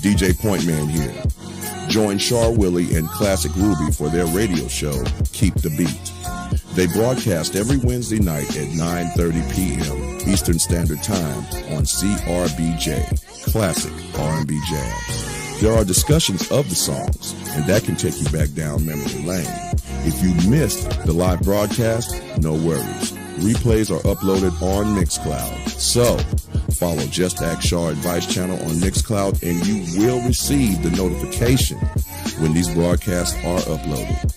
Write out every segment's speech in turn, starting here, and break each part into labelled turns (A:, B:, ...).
A: DJ Pointman here. Join Char Willie and Classic Ruby for their radio show, Keep the Beat. They broadcast every Wednesday night at 9:30 p.m. Eastern Standard Time on CRBJ, Classic R&B Jams. There are discussions of the songs, and that can take you back down memory lane. If you missed the live broadcast, no worries. Replays are uploaded on Mixcloud. So, follow JustAskChar Advice Channel on Mixcloud, and you will receive the notification when these broadcasts are uploaded.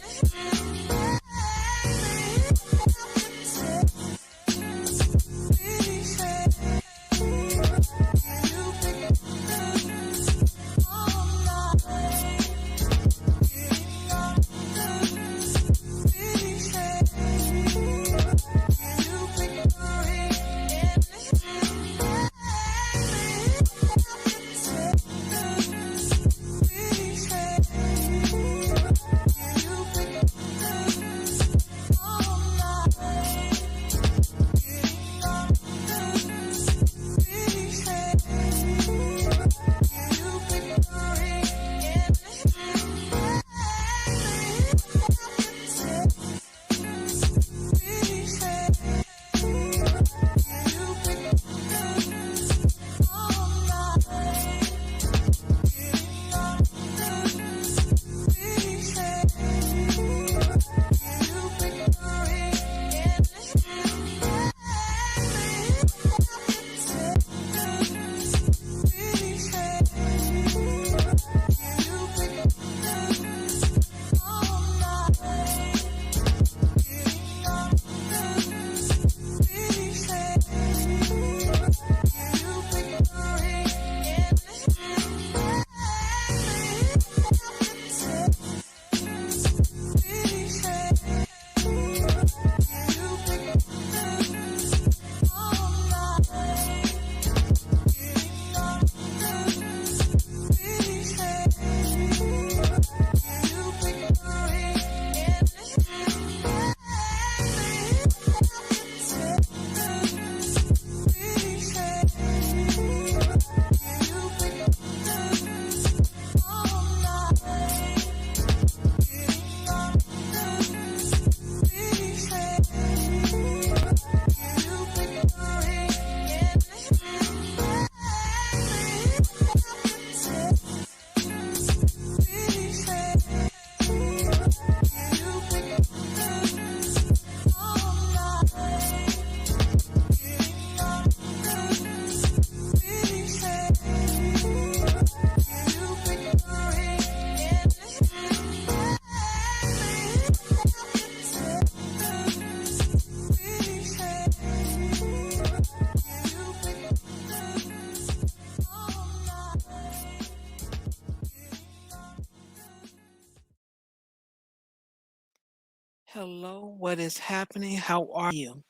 B: Hello, what is happening? How are you?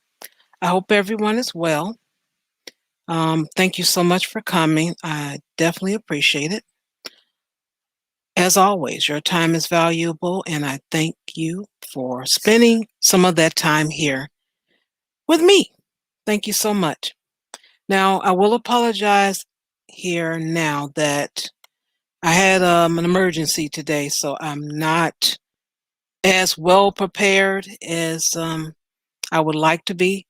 B: I hope everyone is well. Thank you so much for coming. I definitely appreciate it. As always, your time is valuable, and I thank you for spending some of that time here with me. Thank you so much. Now, I will apologize here now that I had an emergency today, so I'm not as well prepared as I would like to be.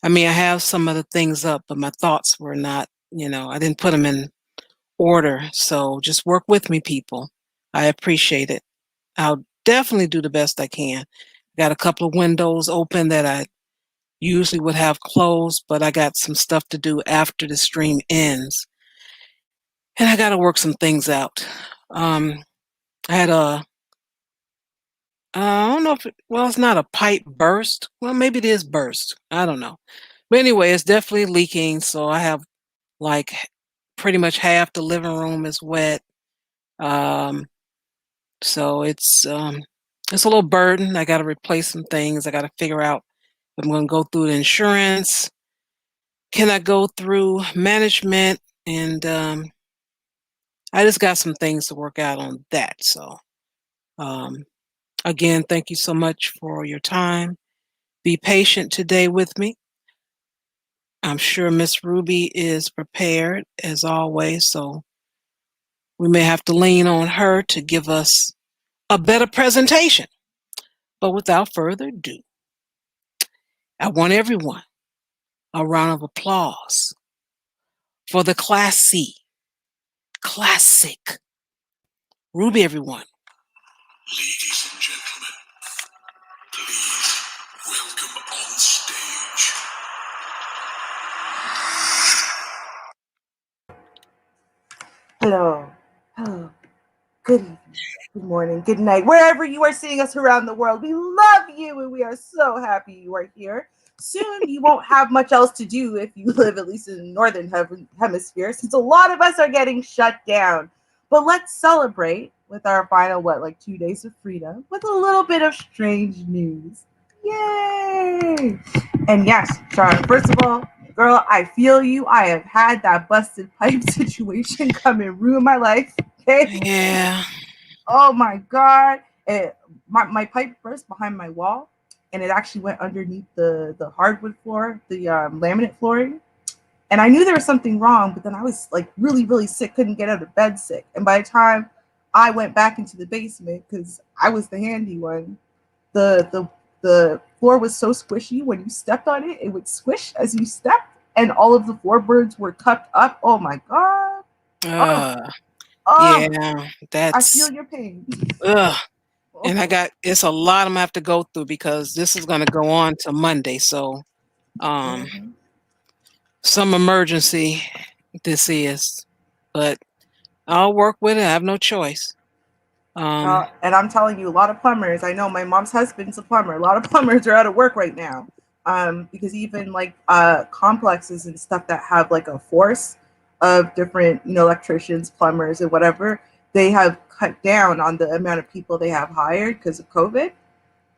B: I mean, I have some of the things up, but my thoughts were not, I didn't put them in order. So just work with me, people. I appreciate it. I'll definitely do the best I can. Got a couple of windows open that I usually would have closed, but I got some stuff to do after the stream ends. And I got to work some things out. I had I don't know it's not a pipe burst. Well, maybe it is burst. I don't know. But anyway, it's definitely leaking. So I have like pretty much half the living room is wet. So it's a little burden. I got to replace some things. I got to figure out if I'm going to go through the insurance. Can I go through management? And I just got some things to work out on that. So again, thank you so much for your time. Be patient today with me. I'm sure Miss Ruby is prepared as always. So we may have to lean on her to give us a better presentation. But without further ado, I want everyone a round of applause for the classy, classic Ruby, everyone.
C: Ladies and gentlemen, please welcome on stage.
D: Hello. Hello. Good evening. Good morning. Good night. Wherever you are seeing us around the world, we love you and we are so happy you are here. Soon you won't have much else to do if you live at least in the northern hemisphere, since a lot of us are getting shut down. But let's celebrate with our final, 2 days of freedom with a little bit of strange news. Yay! And yes, Char, first of all, girl, I feel you. I have had that busted pipe situation come and ruin my life. Okay?
B: Yeah.
D: Oh my God. My pipe burst behind my wall and it actually went underneath the hardwood floor, the laminate flooring. And I knew there was something wrong, but then I was like really, really sick, couldn't get out of bed sick. And by the time I went back into the basement, because I was the handy one, the floor was so squishy when you stepped on it, it would squish as you stepped, and all of the floorboards were cupped up. Oh my God. Oh,
B: Yeah,
D: I feel
B: that's
D: your pain.
B: and it's a lot I'm gonna have to go through because this is gonna go on to Monday. So
D: Mhm.
B: some emergency this is, but I'll work with it. I have no choice.
D: And I'm telling you, a lot of plumbers, I know my mom's husband's a plumber. A lot of plumbers are out of work right now. Because even like complexes and stuff that have like a force of different, electricians, plumbers, and whatever, they have cut down on the amount of people they have hired because of COVID.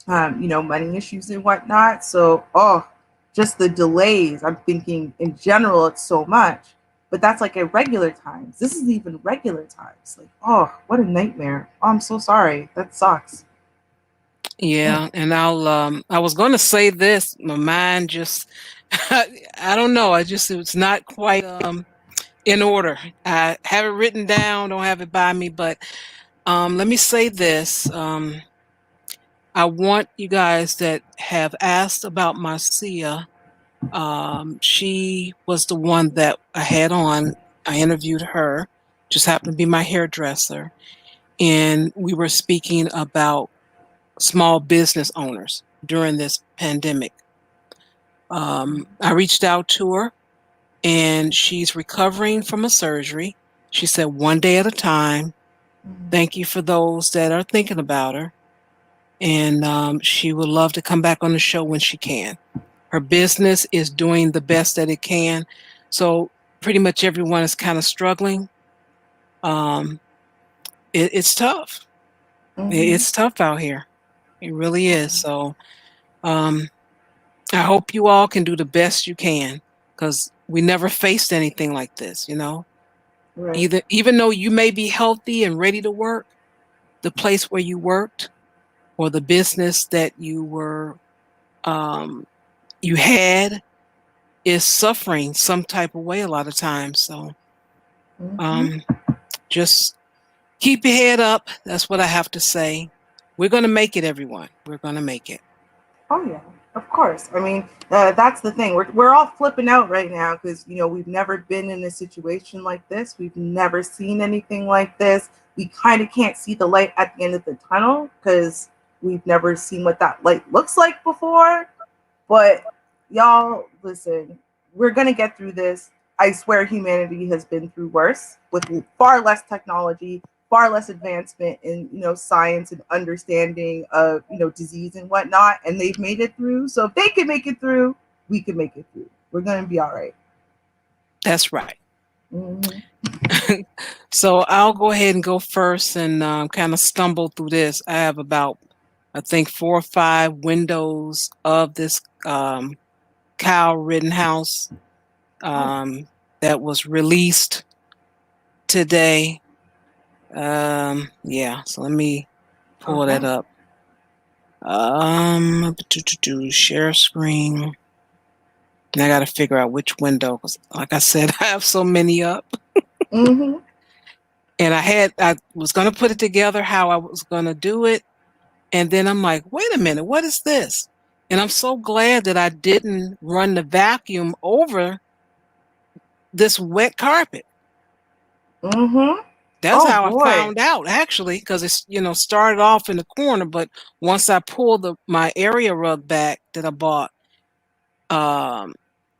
D: Money issues and whatnot. So, just the delays. I'm thinking in general, it's so much, but that's like at regular times. This is even regular times. Like, oh, what a nightmare. Oh, I'm so sorry. That sucks.
B: Yeah, and I was going to say this. My mind just, I don't know. It's not quite in order. I have it written down, don't have it by me, but let me say this. I want you guys that have asked about Marcia. She was the one that I had on. I interviewed her, just happened to be my hairdresser, and we were speaking about small business owners during this pandemic. I reached out to her and she's recovering from a surgery. She said, one day at a time. Thank you for those that are thinking about her. And she would love to come back on the show when she can. Her business is doing the best that it can. So pretty much everyone is kind of struggling. Um, it's tough.
D: Mm-hmm.
B: It's tough out here. It really is. So um, I hope you all can do the best you can because we never faced anything like this,
D: Right.
B: Even though you may be healthy and ready to work, the place where you worked or the business that um, you had is suffering some type of way a lot of times. So
D: Mm-hmm.
B: um, just keep your head up. That's what I have to say. We're going to make it, everyone. We're going to make it.
D: Oh yeah, of course. I mean, that's the thing. We're all flipping out right now because we've never been in a situation like this. We've never seen anything like this. We kind of can't see the light at the end of the tunnel because we've never seen what that light looks like before. But y'all, listen, we're gonna get through this. I swear humanity has been through worse with far less technology, far less advancement in science and understanding of disease and whatnot, and they've made it through. So if they can make it through, we can make it through. We're gonna be all right.
B: That's right.
D: Mm-hmm.
B: So I'll go ahead and go first and kind of stumble through this. I have about, I think, 4 or 5 windows of this Kyle Rittenhouse that was released today. Yeah, so let me pull that
D: Okay.
B: up. Share screen. And I got to figure out which window because, like I said, I have so many up.
D: Mm-hmm.
B: And I was going to put it together how I was going to do it. And then I'm like, wait a minute, what is this? And I'm so glad that I didn't run the vacuum over this wet carpet.
D: Mm-hmm.
B: That's
D: Oh
B: how I
D: boy.
B: found out, actually, because it's, started off in the corner. But once I pulled my area rug back that I bought,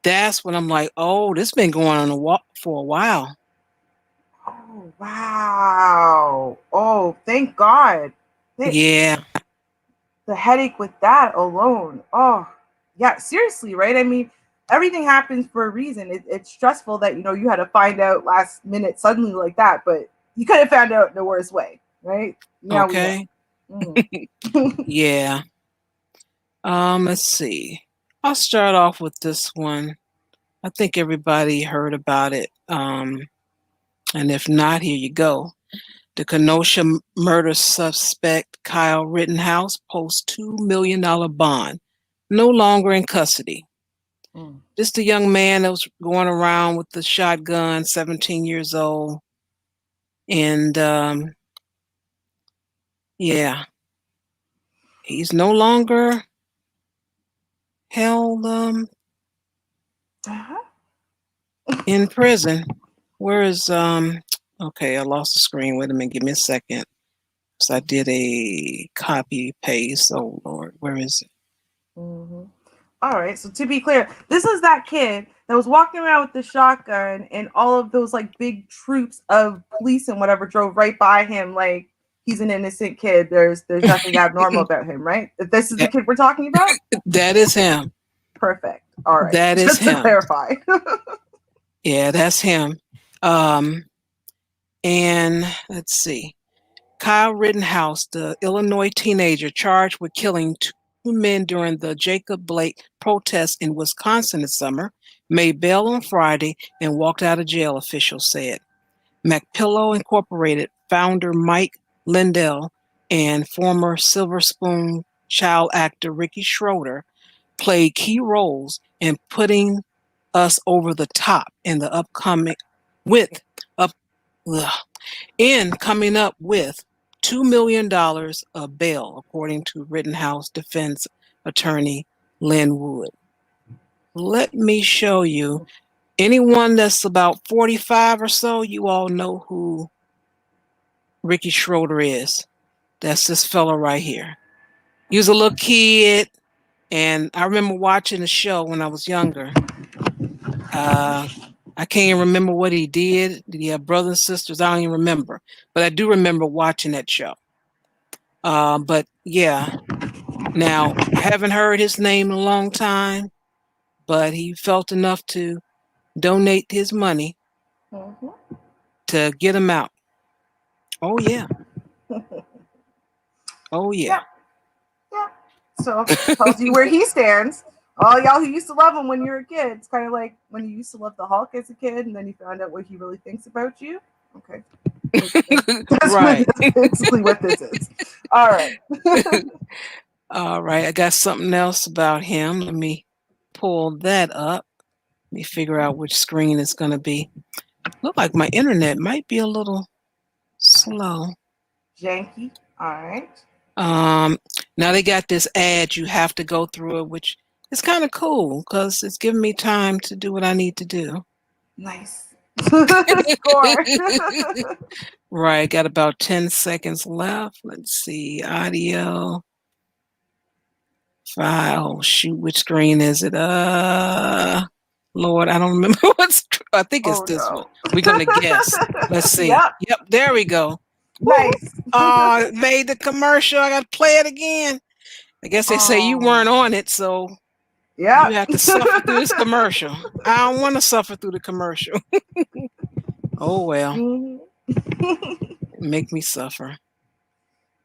B: that's when I'm like, oh, this been going on for a while.
D: Oh wow. Oh, thank God.
B: Yeah.
D: The headache with that alone. Oh, yeah, seriously, right? I mean, everything happens for a reason. It's stressful that you had to find out last minute suddenly like that, but you could have found out in the worst way, right? Now we know.
B: Okay.
D: Mm.
B: Yeah. Let's see. I'll start off with this one. I think everybody heard about it. And if not, here you go. The Kenosha murder suspect Kyle Rittenhouse posts $2 million bond, no longer in custody.
D: Mm.
B: Just a young man that was going around with the shotgun, 17 years old. And yeah, he's no longer held
D: Uh-huh.
B: in prison. Where is okay, I lost the screen. Wait a minute, give me a second. So I did a copy paste. Oh Lord, where is it?
D: Mm-hmm. All right. So to be clear, this is that kid that was walking around with the shotgun, and all of those like big troops of police and whatever drove right by him, like he's an innocent kid. There's nothing abnormal about him, right? If this is the
B: that,
D: kid we're talking about,
B: that is him.
D: perfect. All right.
B: That is
D: Just to
B: him.
D: clarify.
B: Yeah, that's him. And let's see. Kyle Rittenhouse, the Illinois teenager charged with killing two men during the Jacob Blake protests in Wisconsin this summer, made bail on Friday and walked out of jail, officials said. McPillow Incorporated founder Mike Lindell and former Silver Spoon child actor Ricky Schroeder played key roles in putting us over the top in the upcoming with up ugh, in coming up with $2 million of bail, according to Rittenhouse defense attorney Lynn Wood. Let me show you. Anyone that's about 45 or so, you all know who Ricky Schroeder is. That's this fellow right here. He was a little kid, and I remember watching the show when I was younger. I can't even remember what he did. Did he have brothers and sisters? I don't even remember. But I do remember watching that show. But yeah, now I haven't heard his name in a long time, but he felt enough to donate his money
D: Mhm.
B: to get him out. Oh yeah. Oh yeah.
D: Yeah. Yeah. So tells you where he stands. All y'all who used to love him when you were a kid. It's kind of like when you used to love the Hulk as a kid, and then you found out what he really thinks about you. Okay.
B: Right.
D: That's basically what this is. All right.
B: All right. I got something else about him. Let me pull that up. Let me figure out which screen it's going to be. Look like my internet might be a little slow.
D: Janky. All right.
B: Now they got this ad. You have to go through it, which is kind of cool because it's giving me time to do what I need to do.
D: Nice. Score.
B: Right. Got about 10 seconds left. Let's see. Audio. File. Shoot. Which screen is it? Lord, I don't remember what's. I think it's
D: Oh
B: this one.
D: no.
B: We're gonna guess. Let's see.
D: Yep.
B: Yep. There we go.
D: Nice.
B: Oh, it made the commercial. I gotta play it again. I guess they say you weren't on it, so
D: Yeah.
B: you have to suffer through this commercial. I don't want to suffer through the commercial. Oh well. Make me suffer.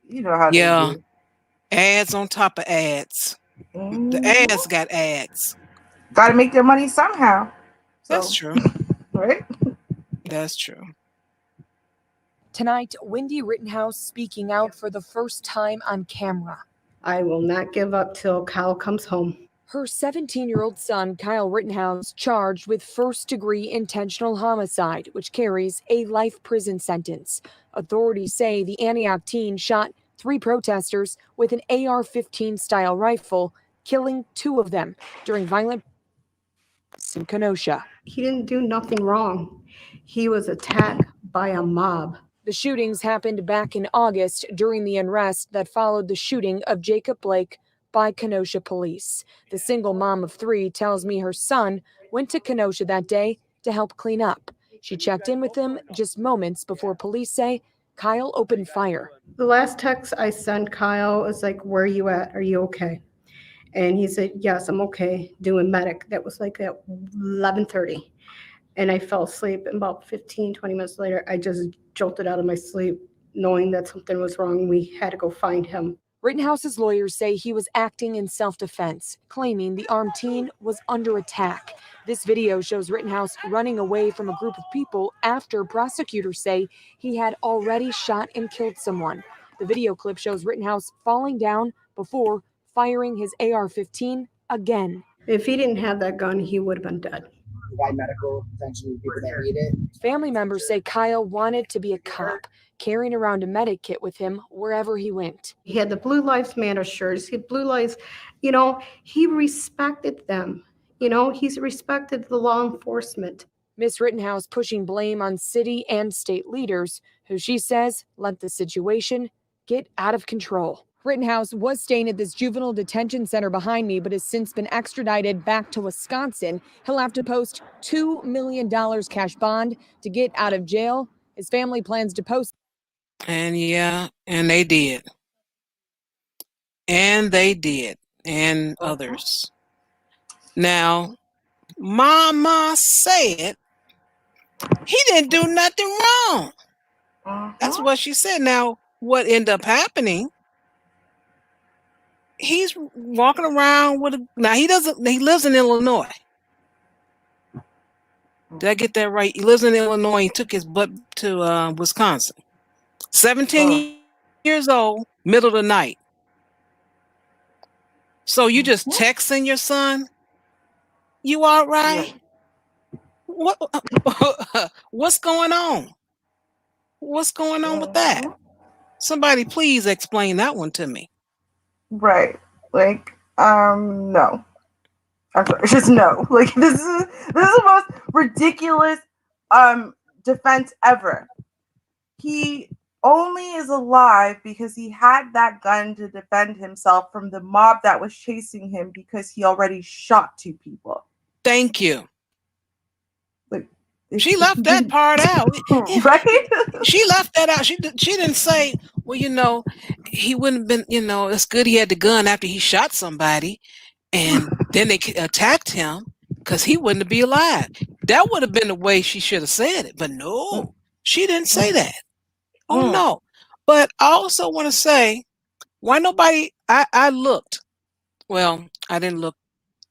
D: You know how
B: Yeah.
D: they do.
B: Ads on top of ads. The ads got ads.
D: Got to make their money somehow. So,
B: That's true.
D: right?
B: That's true.
E: Tonight, Wendy Rittenhouse speaking out for the first time on camera.
F: I will not give up till Kyle comes home.
E: Her 17-year-old son, Kyle Rittenhouse, charged with first-degree intentional homicide, which carries a life prison sentence. Authorities say the Antioch teen shot 3 protesters with an AR-15-style rifle, killing 2 of them during violent in Kenosha.
F: He didn't do nothing wrong. He was attacked by a mob.
E: The shootings happened back in August during the unrest that followed the shooting of Jacob Blake by Kenosha police. The single mom of 3 tells me her son went to Kenosha that day to help clean up. She checked in with him just moments before police say Kyle opened fire.
F: The last text I sent Kyle was like, "Where are you at? Are you okay?" And he said, "Yes, I'm okay," doing medic. That was like at 11:30. And I fell asleep. And about 15, 20 minutes later, I just jolted out of my sleep, knowing that something was wrong. We had to go find him.
E: Rittenhouse's lawyers say he was acting in self-defense, claiming the armed teen was under attack. This video shows Rittenhouse running away from a group of people after prosecutors say he had already shot and killed someone. The video clip shows Rittenhouse falling down before firing his AR-15 again.
F: If he didn't have that gun, he would have been dead.
G: Provide medical attention to people that need it.
E: Family members say Kyle wanted to be a cop, carrying around a medic kit with him wherever he went.
F: He had the Blue Lives Matter shirts. He had Blue Lives, he respected them. He's respected the law enforcement.
E: Miss Rittenhouse pushing blame on city and state leaders, who she says let the situation get out of control. Rittenhouse was staying at this juvenile detention center behind me, but has since been extradited back to Wisconsin. He'll have to post $2 million cash bond to get out of jail. His family plans to post.
B: And they did. And they did. And others. Now, Mama said he didn't do nothing wrong. That's what she said. Now, what ended up happening, he's walking around with he lives in Illinois. Did I get that right? He lives in Illinois. He took his butt to Wisconsin. 17 years old, middle of the night. So you just texting your son? You all right? Yeah. What's going on? What's going on with that? Somebody please explain that one to me.
D: Right. Like, no. I'm sorry, just no. Like, this is the most ridiculous defense ever. He only is alive because he had that gun to defend himself from the mob that was chasing him because he already shot 2 people.
B: Thank you. Like, she left that part out.
D: Right?
B: She left that out. She didn't say, well, he wouldn't have been, it's good he had the gun after he shot somebody and then they attacked him because he wouldn't be alive. That would have been the way she should have said it. But no, she didn't say that. Oh, no. But I also want to say, why nobody, I looked. Well, I didn't look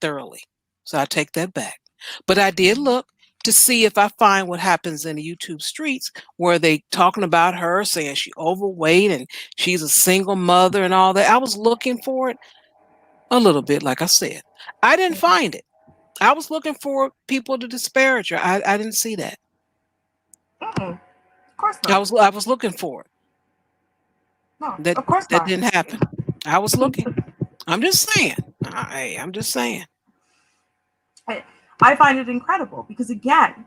B: thoroughly, so I take that back. But I did look to see if I find what happens in the YouTube streets where they talking about her, saying she's overweight and she's a single mother and all that. I was looking for it a little bit, like I said. I didn't find it. I was looking for people to disparage her. I didn't see that.
D: Of course not.
B: I was looking for it.
D: No, of course
B: that
D: not.
B: didn't happen. I was looking. I'm just saying. I'm just saying.
D: I find it incredible because again,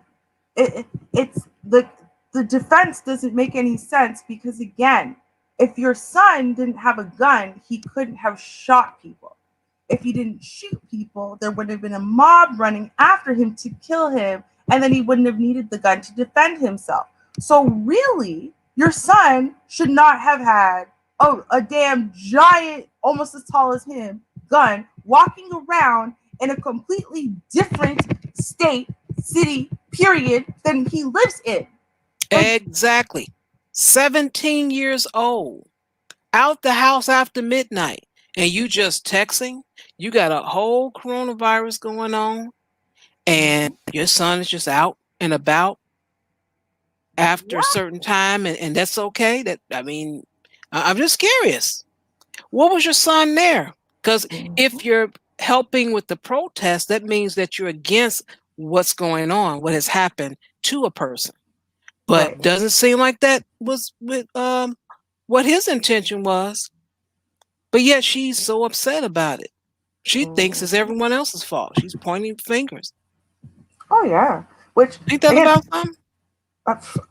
D: it's the defense doesn't make any sense because again, if your son didn't have a gun, he couldn't have shot people. If he didn't shoot people, there would have been a mob running after him to kill him, and then he wouldn't have needed the gun to defend himself. So really, your son should not have had a damn giant, almost as tall as him, gun walking around in a completely different state, city, period, than he lives in.
B: Exactly. 17 years old, out the house after midnight, and you just texting. You got a whole coronavirus going on, and your son is just out and about after a certain time, and that's okay. I'm just curious. What was your son there? Because if your helping with the protest, that means that you're against what's going on, what has happened to a person. But
D: Right.
B: doesn't seem like that was with what his intention was. But yet she's so upset about it. She thinks it's everyone else's fault. She's pointing fingers.
D: Oh yeah. Which
B: Ain't that
D: again,
B: about something?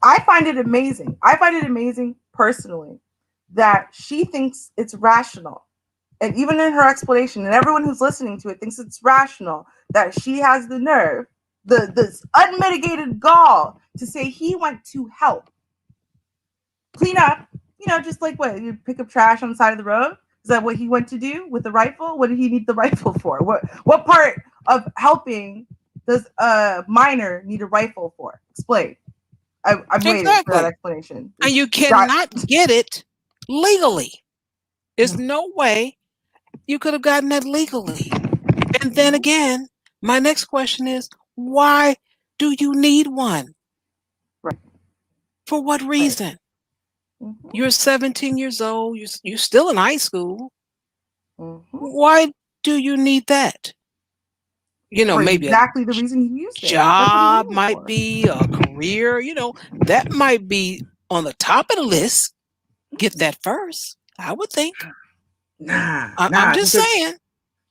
D: I find it amazing. I find it amazing personally that she thinks it's rational. And even in her explanation, and everyone who's listening to it thinks it's rational, that she has the nerve, this unmitigated gall to say he went to help clean up, just like what, you pick up trash on the side of the road? Is that what he went to do with the rifle? What did he need the rifle for? What part of helping does a minor need a rifle for? Explain. I'm waiting for that
B: Exactly.
D: explanation.
B: And you cannot get it legally. There's no way you could have gotten that legally. And then again, my next question is, why do you need one?
D: Right.
B: For what reason?
D: Mhm.
B: You're 17 years old. You're still in high school.
D: Mhm.
B: Why do you need that?
D: For
B: Maybe
D: exactly the reason he used it.
B: job might be a career. That might be on the top of the list. Get that first, I would think. I'm just saying.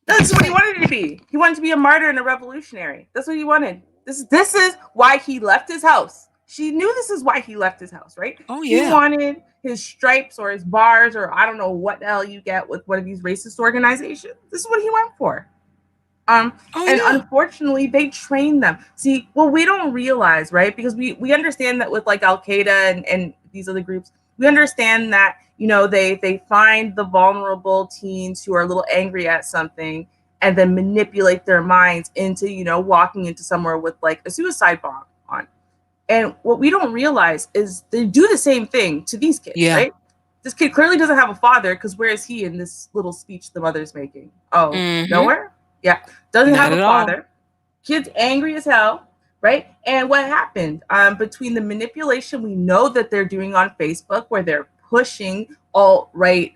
D: That's what he wanted to be. He wanted to be a martyr and a revolutionary. That's what he wanted. This is why he left his house. She knew this is why he left his house, right?
B: Oh,
D: He
B: yeah.
D: wanted his stripes or his bars or I don't know what the hell you get with one of these racist organizations. This is what he went for. And
B: yeah.
D: unfortunately, they train them. See, well, we don't realize, right? Because we understand that with like Al Qaeda and these other groups, we understand that they find the vulnerable teens who are a little angry at something and then manipulate their minds into walking into somewhere with like a suicide bomb on. And what we don't realize is they do the same thing to these kids,
B: Yeah.
D: right? This kid clearly doesn't have a father because where is he in this little speech the mother's making? Oh, nowhere? Yeah. Doesn't
B: Not
D: have a
B: at all.
D: father. Kid's angry as hell, right? And what happened? Between the manipulation we know that they're doing on Facebook, where they're pushing alt-right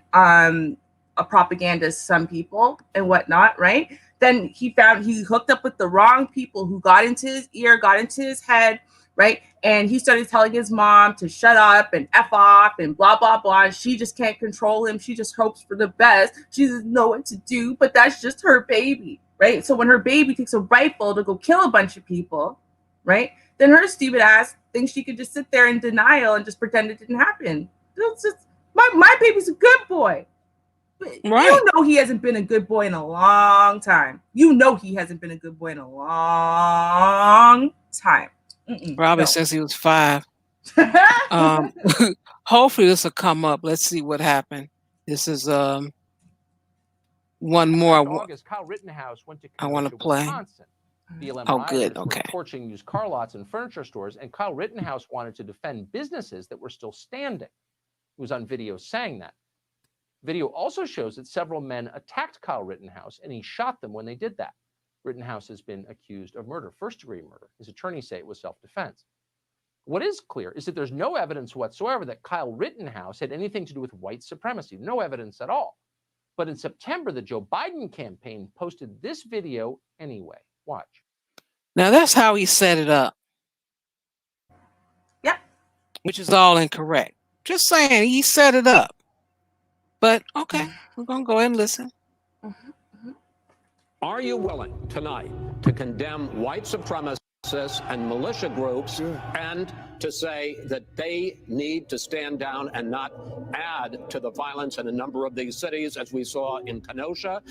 D: propaganda to some people and whatnot, right? Then he hooked up with the wrong people who got into his ear, got into his head, right? And he started telling his mom to shut up and F off and blah, blah, blah. She just can't control him. She just hopes for the best. She doesn't know what to do, but that's just her baby, right? So when her baby takes a rifle to go kill a bunch of people, right? Then her stupid ass thinks she could just sit there in denial and just pretend it didn't happen. It's just, my baby's a good boy. But
B: right.
D: He hasn't been a good boy in a long time. He hasn't been a good boy in a long time.
B: Probably since he was 5. Hopefully this will come up. Let's see what happened. This is one more
H: August, Kyle Rittenhouse went to
B: I want to
H: Kenosha,
B: play.
H: Wisconsin. BLM
B: Oh,
H: rioters
B: good.
H: were
B: Okay.
H: torching used car lots and furniture stores, and Kyle Rittenhouse wanted to defend businesses that were still standing. He was on video saying that. Video also shows that several men attacked Kyle Rittenhouse, and he shot them when they did that. Rittenhouse has been accused of murder, first-degree murder. His attorneys say it was self-defense. What is clear is that there's no evidence whatsoever that Kyle Rittenhouse had anything to do with white supremacy. No evidence at all. But in September, the Joe Biden campaign posted this video anyway. Watch.
B: Now that's how he set it up.
D: Yep.
B: Which is all incorrect. Just saying, he set it up. But okay, we're going to go ahead and listen.
I: Are you willing tonight to condemn white supremacists and militia groups and to say that they need to stand down and not add to the violence in a number of these cities, as we saw in Kenosha?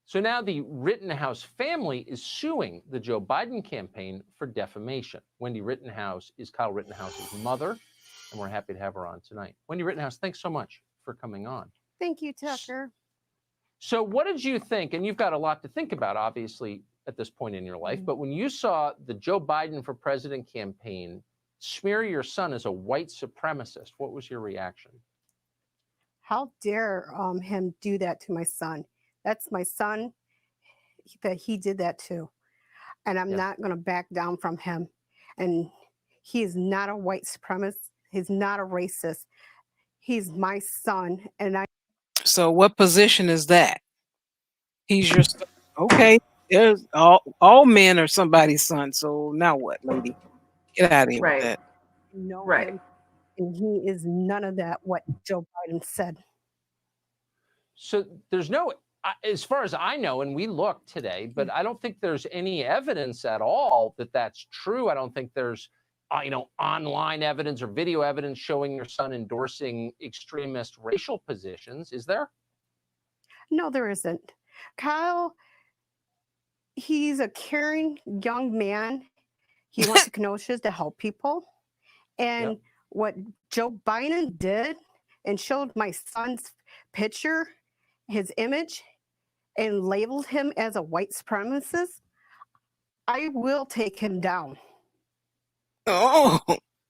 H: So now the Rittenhouse family is suing the Joe Biden campaign for defamation. Wendy Rittenhouse is Kyle Rittenhouse's mother, and we're happy to have her on tonight. Wendy Rittenhouse, thanks so much for coming on.
J: Thank you, Tucker.
H: So what did you think? And you've got a lot to think about, obviously, at this point in your life. But when you saw the Joe Biden for president campaign smear your son as a white supremacist, what was your reaction?
J: How dare him do that to my son? That's my son that he did that to. And I'm not going to back down from him. And he is not a white supremacist. He's not a racist. He's my son. And
B: So what position is that? He's your son. Okay. There's all men are somebody's son. So now what, lady? Get out of here with
D: Right.
B: that.
J: Know
D: Right.
J: him, and he is none of that what Joe Biden said.
H: So there's no, as far as I know, and we looked today, but I don't think there's any evidence at all that that's true. I don't think there's, online evidence or video evidence showing your son endorsing extremist racial positions. Is there?
J: No, there isn't. Kyle, he's a caring young man. He went to Kenosha to help people. And
H: Yep.
J: what Joe Biden did and showed my son's picture, his image, and labeled him as a white supremacist, I will take him down.
B: Oh,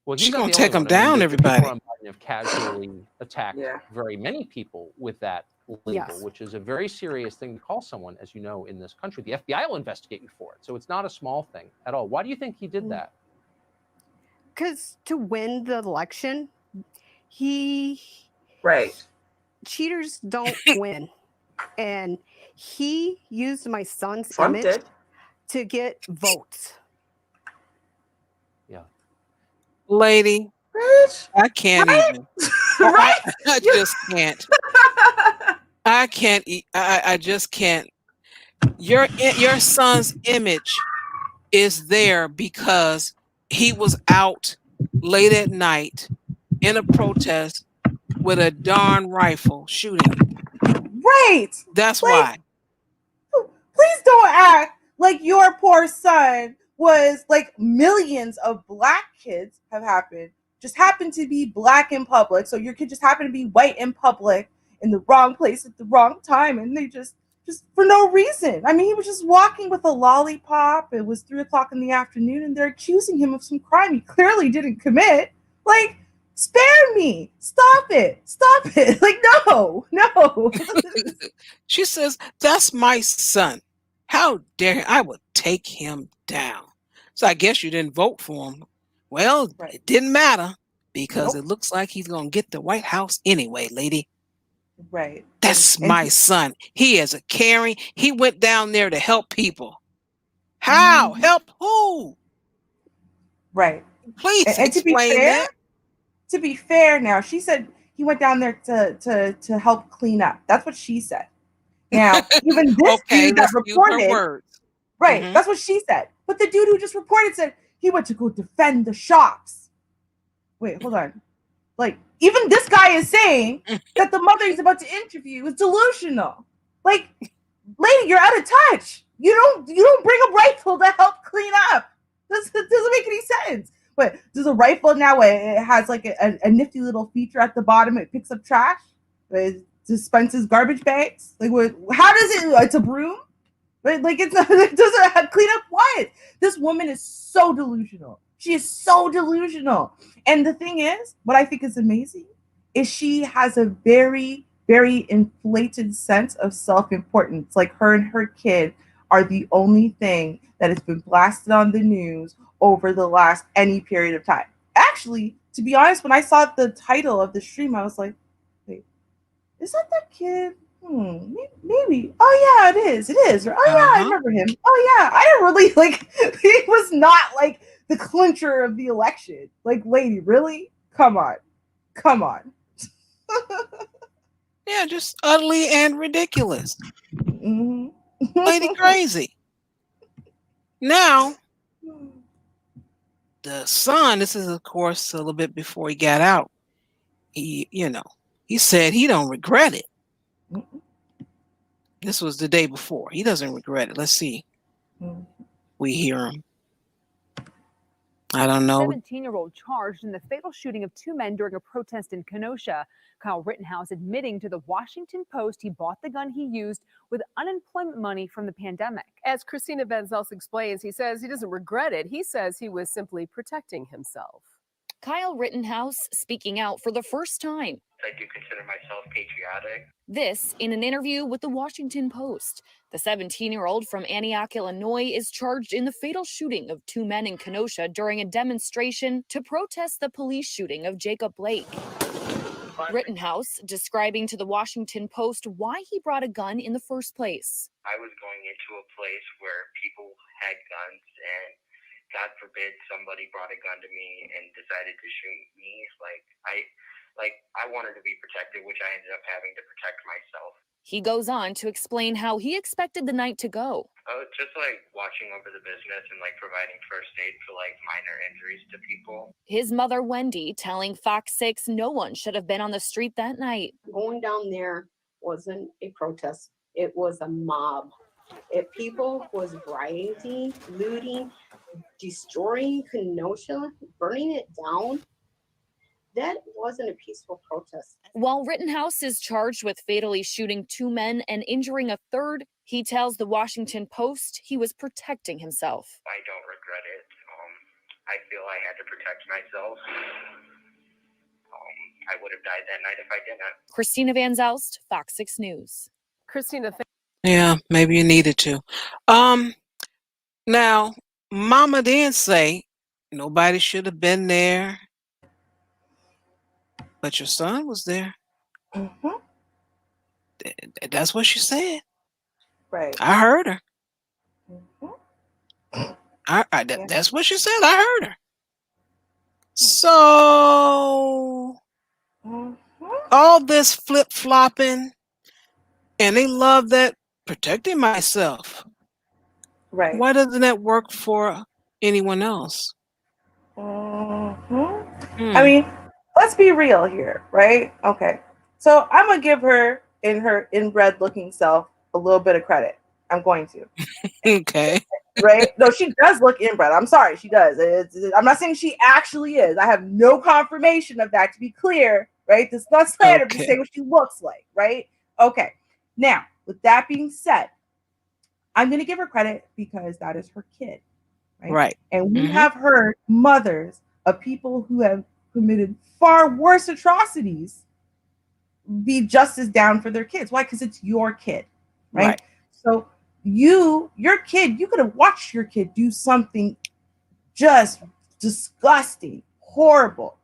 H: Well,
B: she's
H: he's not
B: gonna
H: the
B: take
H: only
B: him
H: one. I mean,
B: down,
H: the people
B: everybody.
H: on Biden have casually attacked
D: Yeah.
H: very many people with that label,
J: Yes.
H: which is a very serious thing to call someone, as you know, in this country. The FBI will investigate you for it. So it's not a small thing at all. Why do you think he did that?
J: Because to win the election,
D: Right.
J: cheaters don't win. And he used my son's
D: Trump
J: image
D: did.
J: to get votes.
H: Yeah.
B: Lady,
D: Right.
B: I can't even.
D: Right.
B: I just can't. I can't. I just can't. Your son's image is there because he was out late at night in a protest with a darn rifle shooting.
D: Right.
B: That's
D: Like,
B: why.
D: please don't act like your poor son was like millions of black kids have happened. Just happened to be black in public. So your kid just happened to be white in public in the wrong place at the wrong time. And they just for no reason. I mean, he was just walking with a lollipop. It was 3:00 in the afternoon and they're accusing him of some crime he clearly didn't commit. Like, spare me. Stop it. Like, no.
B: She says, that's my son. How dare I would take him down. So I guess you didn't vote for him. Well,
D: Right.
B: It didn't matter because
D: Nope.
B: it looks like he's going to get the White House anyway, lady.
D: Right.
B: That's my son. He is a caring. He went down there to help people. How? Help who?
D: Right.
B: Please
D: And
B: explain that.
D: to be fair now, she said he went down there to help clean up. That's what she said. Now, even this
B: Okay,
D: dude that
B: let's use her
D: reported,
B: words.
D: right,
B: Mhm.
D: that's what she said. But the dude who just reported said he went to go defend the shops. Wait, hold on. Like, even this guy is saying that the mother he's about to interview is delusional. Like, lady, you're out of touch. You don't bring a rifle to help clean up. This doesn't make any sense. But does a rifle now, it has like a nifty little feature at the bottom. It picks up trash. It dispenses garbage bags. Like, what? How does it? It's a broom. Right? Like, it doesn't have clean up what? This woman is so delusional. She is so delusional. And the thing is, what I think is amazing is she has a very, very inflated sense of self-importance. Like, her and her kid are the only thing that has been blasted on the news over the last any period of time. Actually, to be honest, when I saw the title of the stream, I was like, wait, is that kid? Maybe. Oh yeah, it is. It is. Oh yeah, I remember him. Oh yeah, I didn't really like. He was not like the clincher of the election. Like, lady, really? Come on.
B: Yeah, just ugly and ridiculous.
D: Mm-hmm.
B: Lady crazy. Now, the son, this is of course a little bit before he got out. He said he don't regret it.
D: Mm-mm.
B: This was the day before. He doesn't regret it. Let's see. We hear him. I don't know.
K: 17-year-old charged in the fatal shooting of two men during a protest in Kenosha. Kyle Rittenhouse admitting to the Washington Post he bought the gun he used with unemployment money from the pandemic.
L: As Christina Benzels explains, he says he doesn't regret it. He says he was simply protecting himself.
M: Kyle Rittenhouse speaking out for the first time.
N: I do consider myself patriotic.
M: This in an interview with the Washington Post. The 17-year-old from Antioch, Illinois, is charged in the fatal shooting of two men in Kenosha during a demonstration to protest the police shooting of Jacob Blake. Rittenhouse describing to the Washington Post why he brought a gun in the first place.
N: I was going into a place where people had guns, and God forbid somebody brought a gun to me and decided to shoot me. I wanted to be protected, which I ended up having to protect myself.
M: He goes on to explain how he expected the night to go.
N: Just like watching over the business and like providing first aid for like minor injuries to people.
M: His mother, Wendy, telling Fox 6 no one should have been on the street that night.
F: Going down there wasn't a protest. It was a mob. If people was rioting, looting, destroying Kenosha, burning it down, that wasn't a peaceful protest.
M: While Rittenhouse is charged with fatally shooting 2 men and injuring a third, he tells the Washington Post he was protecting himself.
N: I don't regret it. I feel I had to protect myself. I would have died that night if I didn't.
M: Christina Van Zelst, Fox 6 News.
L: Christina,
B: Yeah, maybe you needed to. Now, Mama did say nobody should have been there, but your son was there.
D: Mm-hmm.
B: That's what she said.
D: Right.
B: I heard her.
D: Mm-hmm.
B: That's what she said. I heard her. So, all this flip-flopping, and they love that protecting myself.
D: Right.
B: Why doesn't that work for anyone else?
D: I mean, let's be real here, right? Okay. So I'm going to give her, in her inbred looking self, a little bit of credit. I'm going to.
B: Okay.
D: Right? No, she does look inbred. I'm sorry, she does. I'm not saying she actually is. I have no confirmation of that, to be clear, right? This is not slander to say what she looks like, right? Okay. Now, with that being said, I'm going to give her credit because that is her kid,
B: right?
D: And we have heard mothers of people who have committed far worse atrocities be just as down for their kids. Why? Because it's your kid, right? So your kid, you could have watched your kid do something just disgusting, horrible,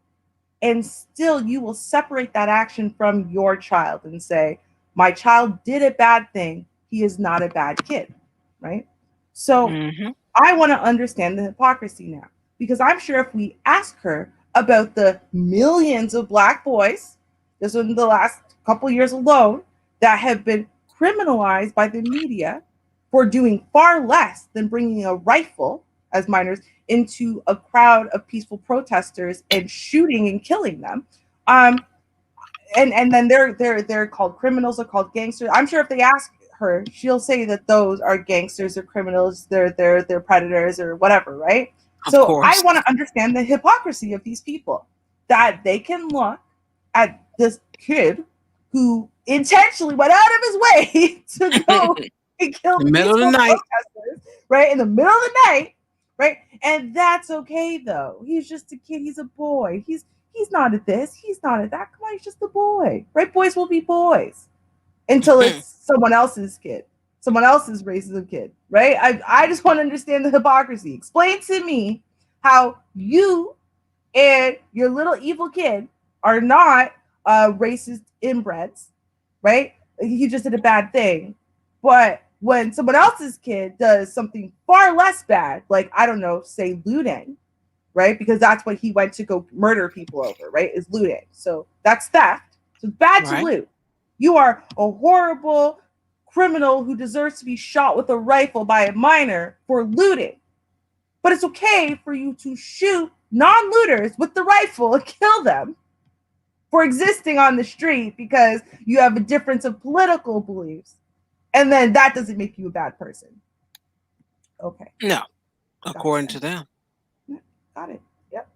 D: and still you will separate that action from your child and say, my child did a bad thing. He is not a bad kid, right? So I want to understand the hypocrisy now, because I'm sure if we ask her about the millions of Black boys, this was in the last couple years alone, that have been criminalized by the media for doing far less than bringing a rifle as minors into a crowd of peaceful protesters and shooting and killing them. And then they're called criminals or called gangsters. I'm sure if they ask her, she'll say that those are gangsters or criminals, they're predators or whatever, right? So I want to understand the hypocrisy of these people, that they can look at this kid who intentionally went out of his way to go and kill the
B: middle of the night,
D: right? In the middle of the night, right? And that's okay though. He's just a kid. He's a boy. He's not at this. He's not at that. Come on, he's just a boy, right? Boys will be boys until it's someone else's kid, someone else's racism kid, right? I just want to understand the hypocrisy. Explain to me how you and your little evil kid are not racist inbreds, right? He just did a bad thing. But when someone else's kid does something far less bad, like, I don't know, say looting, right? Because that's what he went to go murder people over, right? Is looting. So that's theft. So it's bad to loot. You are a horrible criminal who deserves to be shot with a rifle by a minor for looting. But it's okay for you to shoot non-looters with the rifle and kill them for existing on the street because you have a difference of political beliefs. And then that doesn't make you a bad person. Okay.
B: No, according to them.
D: Got it. Yep.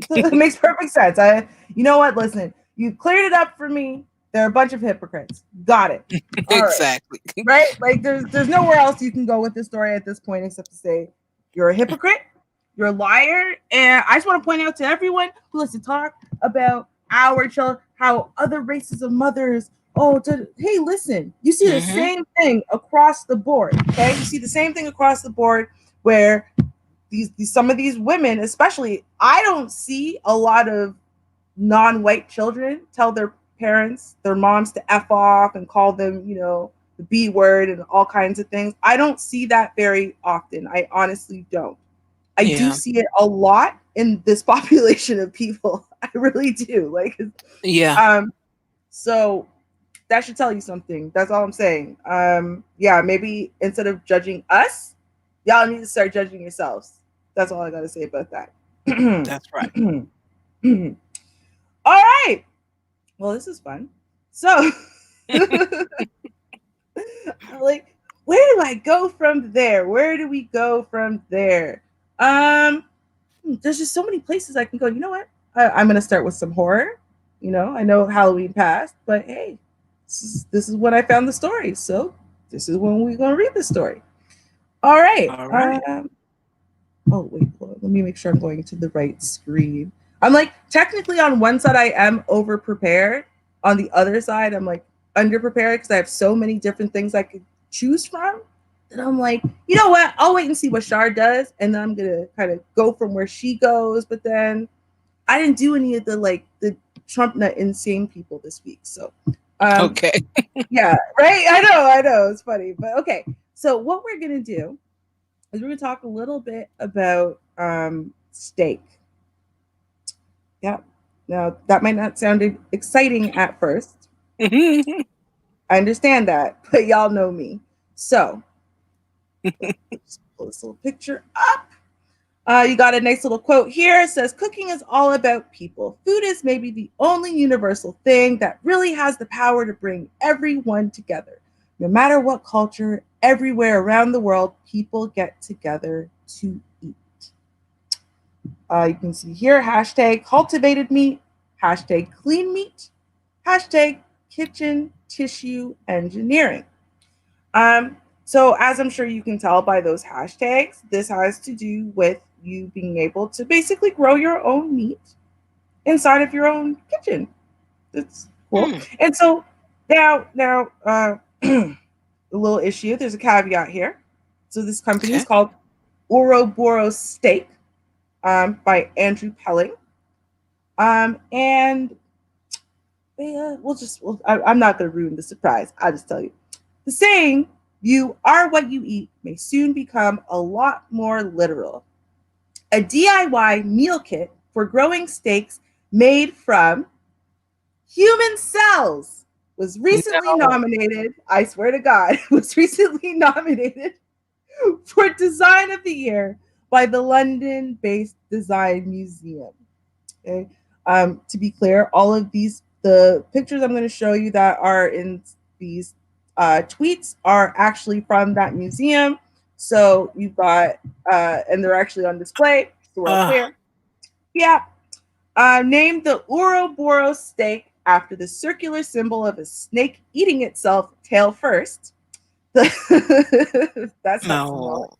D: It makes perfect sense. You know what? Listen, you cleared it up for me. They're a bunch of hypocrites. Got it.
B: Exactly.
D: Right? Like there's nowhere else you can go with this story at this point except to say you're a hypocrite, you're a liar, and I just want to point out to everyone who listens to talk about our children, how other races of mothers. Hey, listen, you see the same thing across the board. Okay, you see the same thing across the board where some of these women, especially, I don't see a lot of non-white children tell their parents, their moms to F off and call them, the B word and all kinds of things. I don't see that very often. I honestly don't. I do see it a lot in this population of people. I really do. So that should tell you something. That's all I'm saying. Maybe instead of judging us, y'all need to start judging yourselves. That's all I got to say about that.
B: That's right.
D: All right. Well, this is fun. So, where do I go from there? Where do we go from there? There's just so many places I can go. You know what? I'm going to start with some horror. I know Halloween passed, but hey, this is when I found the story. So this is when we're going to read the story. All right. Oh, wait, hold on. Let me make sure I'm going to the right screen. I'm technically on one side, I am over prepared. On the other side, I'm under prepared because I have so many different things I could choose from. And I'm you know what? I'll wait and see what Char does. And then I'm going to kind of go from where she goes. But then I didn't do any of the Trump nut insane people this week. So,
B: okay.
D: Yeah, right? I know. It's funny. But okay. So what we're going to do is we're going to talk a little bit about steak. Yeah. Now, that might not sound exciting at first. I understand that, but y'all know me. So, let's pull this little picture up. You got a nice little quote here. It says, cooking is all about people. Food is maybe the only universal thing that really has the power to bring everyone together. No matter what culture, everywhere around the world, people get together to eat. You can see here, hashtag cultivated meat, hashtag clean meat, hashtag kitchen tissue engineering. So as I'm sure you can tell by those hashtags, this has to do with you being able to basically grow your own meat inside of your own kitchen. That's cool. And so now a little issue, there's a caveat here. So this company is called Ouroboros Steak by Andrew Pelling. And I'm not going to ruin the surprise. I'll just tell you. The saying, "You are what you eat," may soon become a lot more literal. A DIY meal kit for growing steaks made from human cells was recently nominated, I swear to God, was recently nominated for Design of the Year by the London-based Design Museum. Okay. To be clear, all of the pictures I'm going to show you that are in these tweets are actually from that museum. So you've got, and they're actually on display, so we're all clear. Yeah. Named the Ouroboros steak after the circular symbol of a snake eating itself tail first. That's not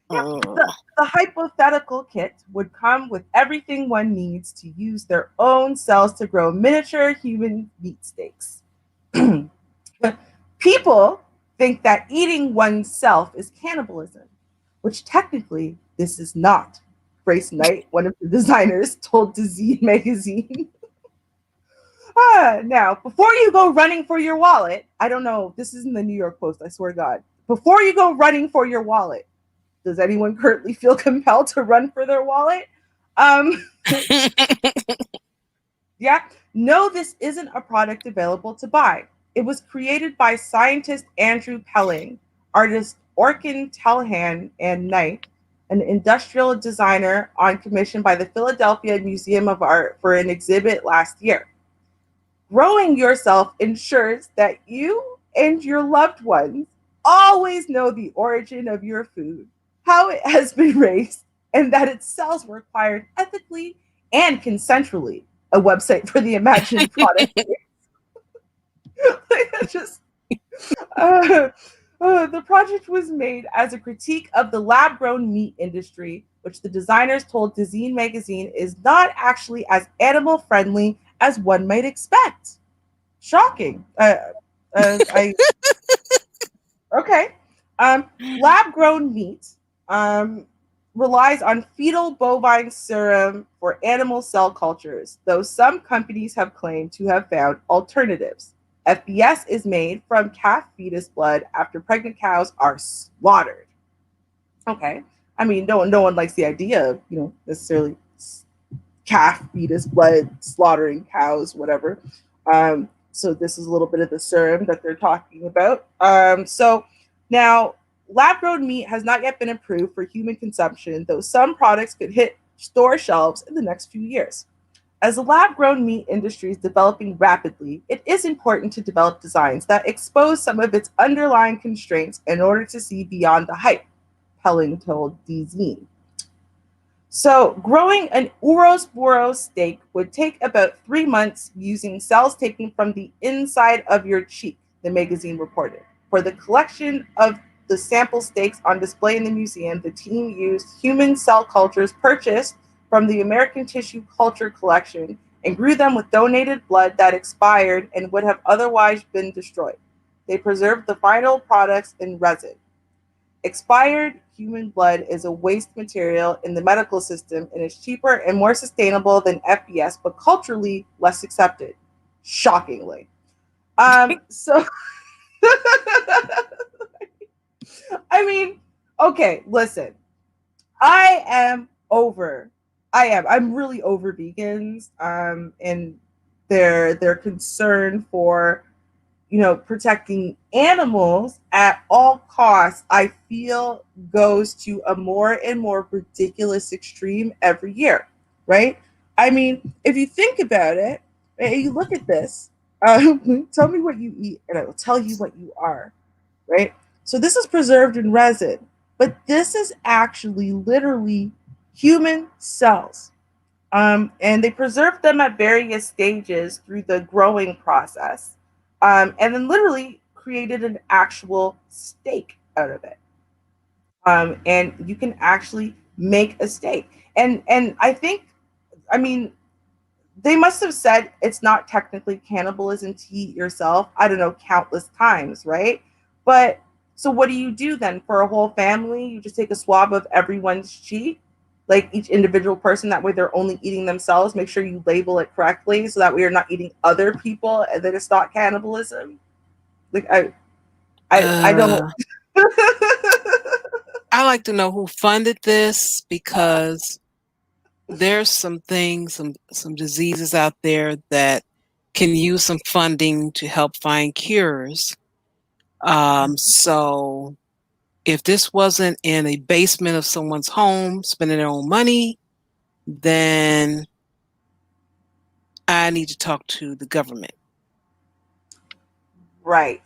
D: the hypothetical kit would come with everything one needs to use their own cells to grow miniature human meat steaks. People think that eating oneself is cannibalism, which technically this is not. Grace Knight, one of the designers, told Zine magazine. Now, before you go running for your wallet, I don't know, this isn't the New York Post, I swear to God. Before you go running for your wallet, does anyone currently feel compelled to run for their wallet? Yeah, no, this isn't a product available to buy. It was created by scientist Andrew Pelling, artist Orkin Telhan and Knight, an industrial designer on commission by the Philadelphia Museum of Art for an exhibit last year. Growing yourself ensures that you and your loved ones always know the origin of your food, how it has been raised, and that its cells were acquired ethically and consensually. A website for the imagined product. The project was made as a critique of the lab-grown meat industry, which the designers told Zine magazine is not actually as animal-friendly as one might expect. Shocking. Okay. Lab-grown meat relies on fetal bovine serum for animal cell cultures, though some companies have claimed to have found alternatives. FBS is made from calf fetus blood after pregnant cows are slaughtered. Okay. I mean, no one likes the idea of, necessarily calf fetus blood slaughtering cows, whatever. So this is a little bit of the serum that they're talking about. So now, lab-grown meat has not yet been approved for human consumption, though some products could hit store shelves in the next few years. As the lab-grown meat industry is developing rapidly, it is important to develop designs that expose some of its underlying constraints in order to see beyond the hype, Pelling told DZ. So, growing an Ouroboros steak would take about 3 months using cells taken from the inside of your cheek, the magazine reported. For the collection of the sample steaks on display in the museum, the team used human cell cultures purchased from the American Tissue Culture Collection and grew them with donated blood that expired and would have otherwise been destroyed. They preserved the final products in resin. Expired human blood is a waste material in the medical system and is cheaper and more sustainable than FBS, but culturally less accepted. Shockingly. So, I mean, okay, listen. I'm really over vegans and their concern for protecting animals at all costs, I feel goes to a more and more ridiculous extreme every year, right? I mean, if you think about it, right, you look at this, tell me what you eat and I will tell you what you are, right? So this is preserved in resin, but this is actually literally human cells. And they preserved them at various stages through the growing process, and then literally created an actual steak out of it. And you can actually make a steak. And I think, I mean, they must have said it's not technically cannibalism to eat yourself, I don't know, countless times, right? But so what do you do then for a whole family? You just take a swab of everyone's cheek, like each individual person. That way they're only eating themselves. Make sure you label it correctly so that way you're not eating other people and then it's not cannibalism. Like I don't.
B: I like to know who funded this because there's some things, some diseases out there that can use some funding to help find cures. So if this wasn't in a basement of someone's home, spending their own money, then I need to talk to the government.
D: Right.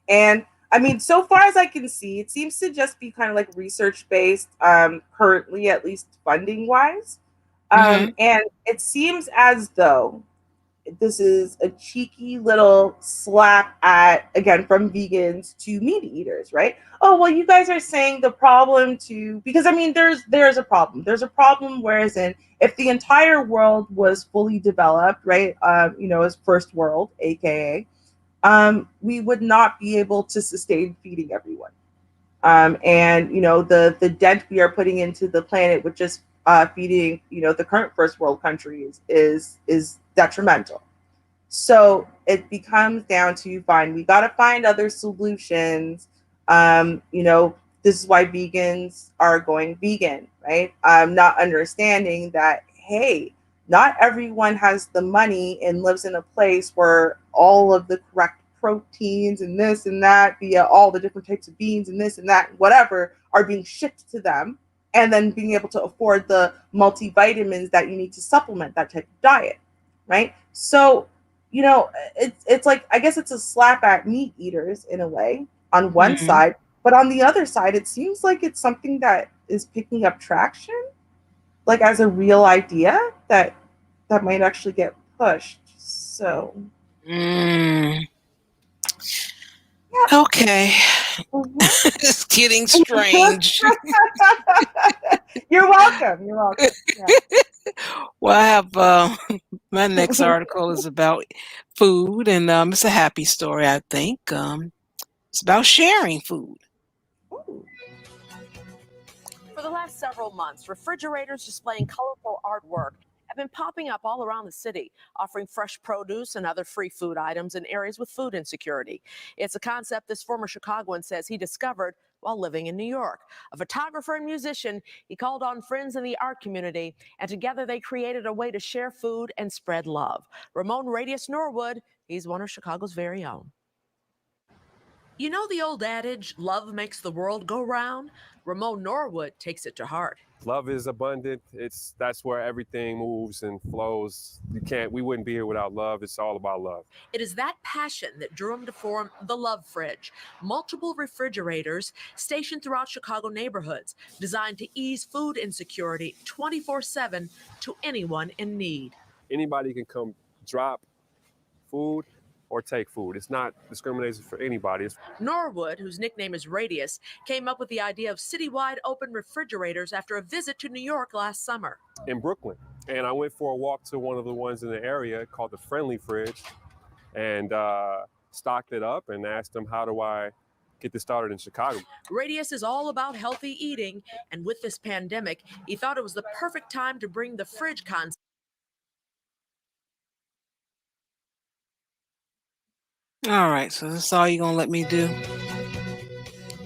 D: And I mean, so far as I can see, it seems to just be kind of like research based, currently, at least funding wise. And it seems as though this is a cheeky little slap at, again, from vegans to meat eaters, right? Oh, well, you guys are saying the problem because I mean, there's a problem. There's a problem, whereas if the entire world was fully developed, right, as first world, AKA, we would not be able to sustain feeding everyone. And the dent we are putting into the planet with just feeding the current first world countries is detrimental. So it becomes down to we got to find other solutions. This is why vegans are going vegan, right? Not understanding that, hey, not everyone has the money and lives in a place where all of the correct proteins and this and that via all the different types of beans and this and that, whatever, are being shipped to them, and then being able to afford the multivitamins that you need to supplement that type of diet, right? So, it's like, I guess it's a slap at meat eaters in a way on one side, but on the other side, it seems like it's something that is picking up traction, like as a real idea that might actually get pushed. So.
B: Okay. It's getting strange.
D: You're welcome. You're welcome. Yeah.
B: Well, I have my next article is about food, and it's a happy story, I think. It's about sharing food.
D: Ooh.
O: For the last several months, refrigerators displaying colorful artwork have been popping up all around the city, offering fresh produce and other free food items in areas with food insecurity. It's a concept this former Chicagoan says he discovered while living in New York. A photographer and musician, he called on friends in the art community, and together they created a way to share food and spread love. Ramon Radius Norwood, he's one of Chicago's very own. You know the old adage, love makes the world go round? Ramon Norwood takes it to heart.
P: Love is abundant. That's where everything moves and flows. We wouldn't be here without love. It's all about love.
O: It is that passion that drew him to form the Love Fridge, multiple refrigerators stationed throughout Chicago neighborhoods, designed to ease food insecurity 24/7 to anyone in need.
P: Anybody can come drop food or take food. It's not discrimination for anybody.
O: Norwood, whose nickname is Radius, came up with the idea of citywide open refrigerators after a visit to New York last summer.
P: In Brooklyn. And I went for a walk to one of the ones in the area called the Friendly Fridge and stocked it up and asked them, how do I get this started in Chicago?
O: Radius is all about healthy eating, and with this pandemic, he thought it was the perfect time to bring the fridge concept.
B: All right, so that's all you're gonna let me do?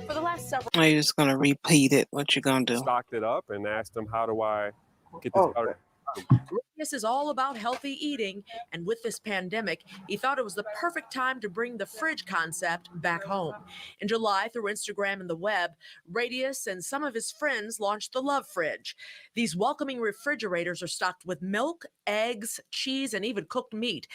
O: For the last several.
B: Or you're just gonna repeat it? What you gonna do?
P: Stocked it up and asked them, how do I get this started?
O: This is all about healthy eating, and with this pandemic, he thought it was the perfect time to bring the fridge concept back home. In July, through Instagram and the web, Radius and some of his friends launched the Love Fridge. These welcoming refrigerators are stocked with milk, eggs, cheese, and even cooked meat.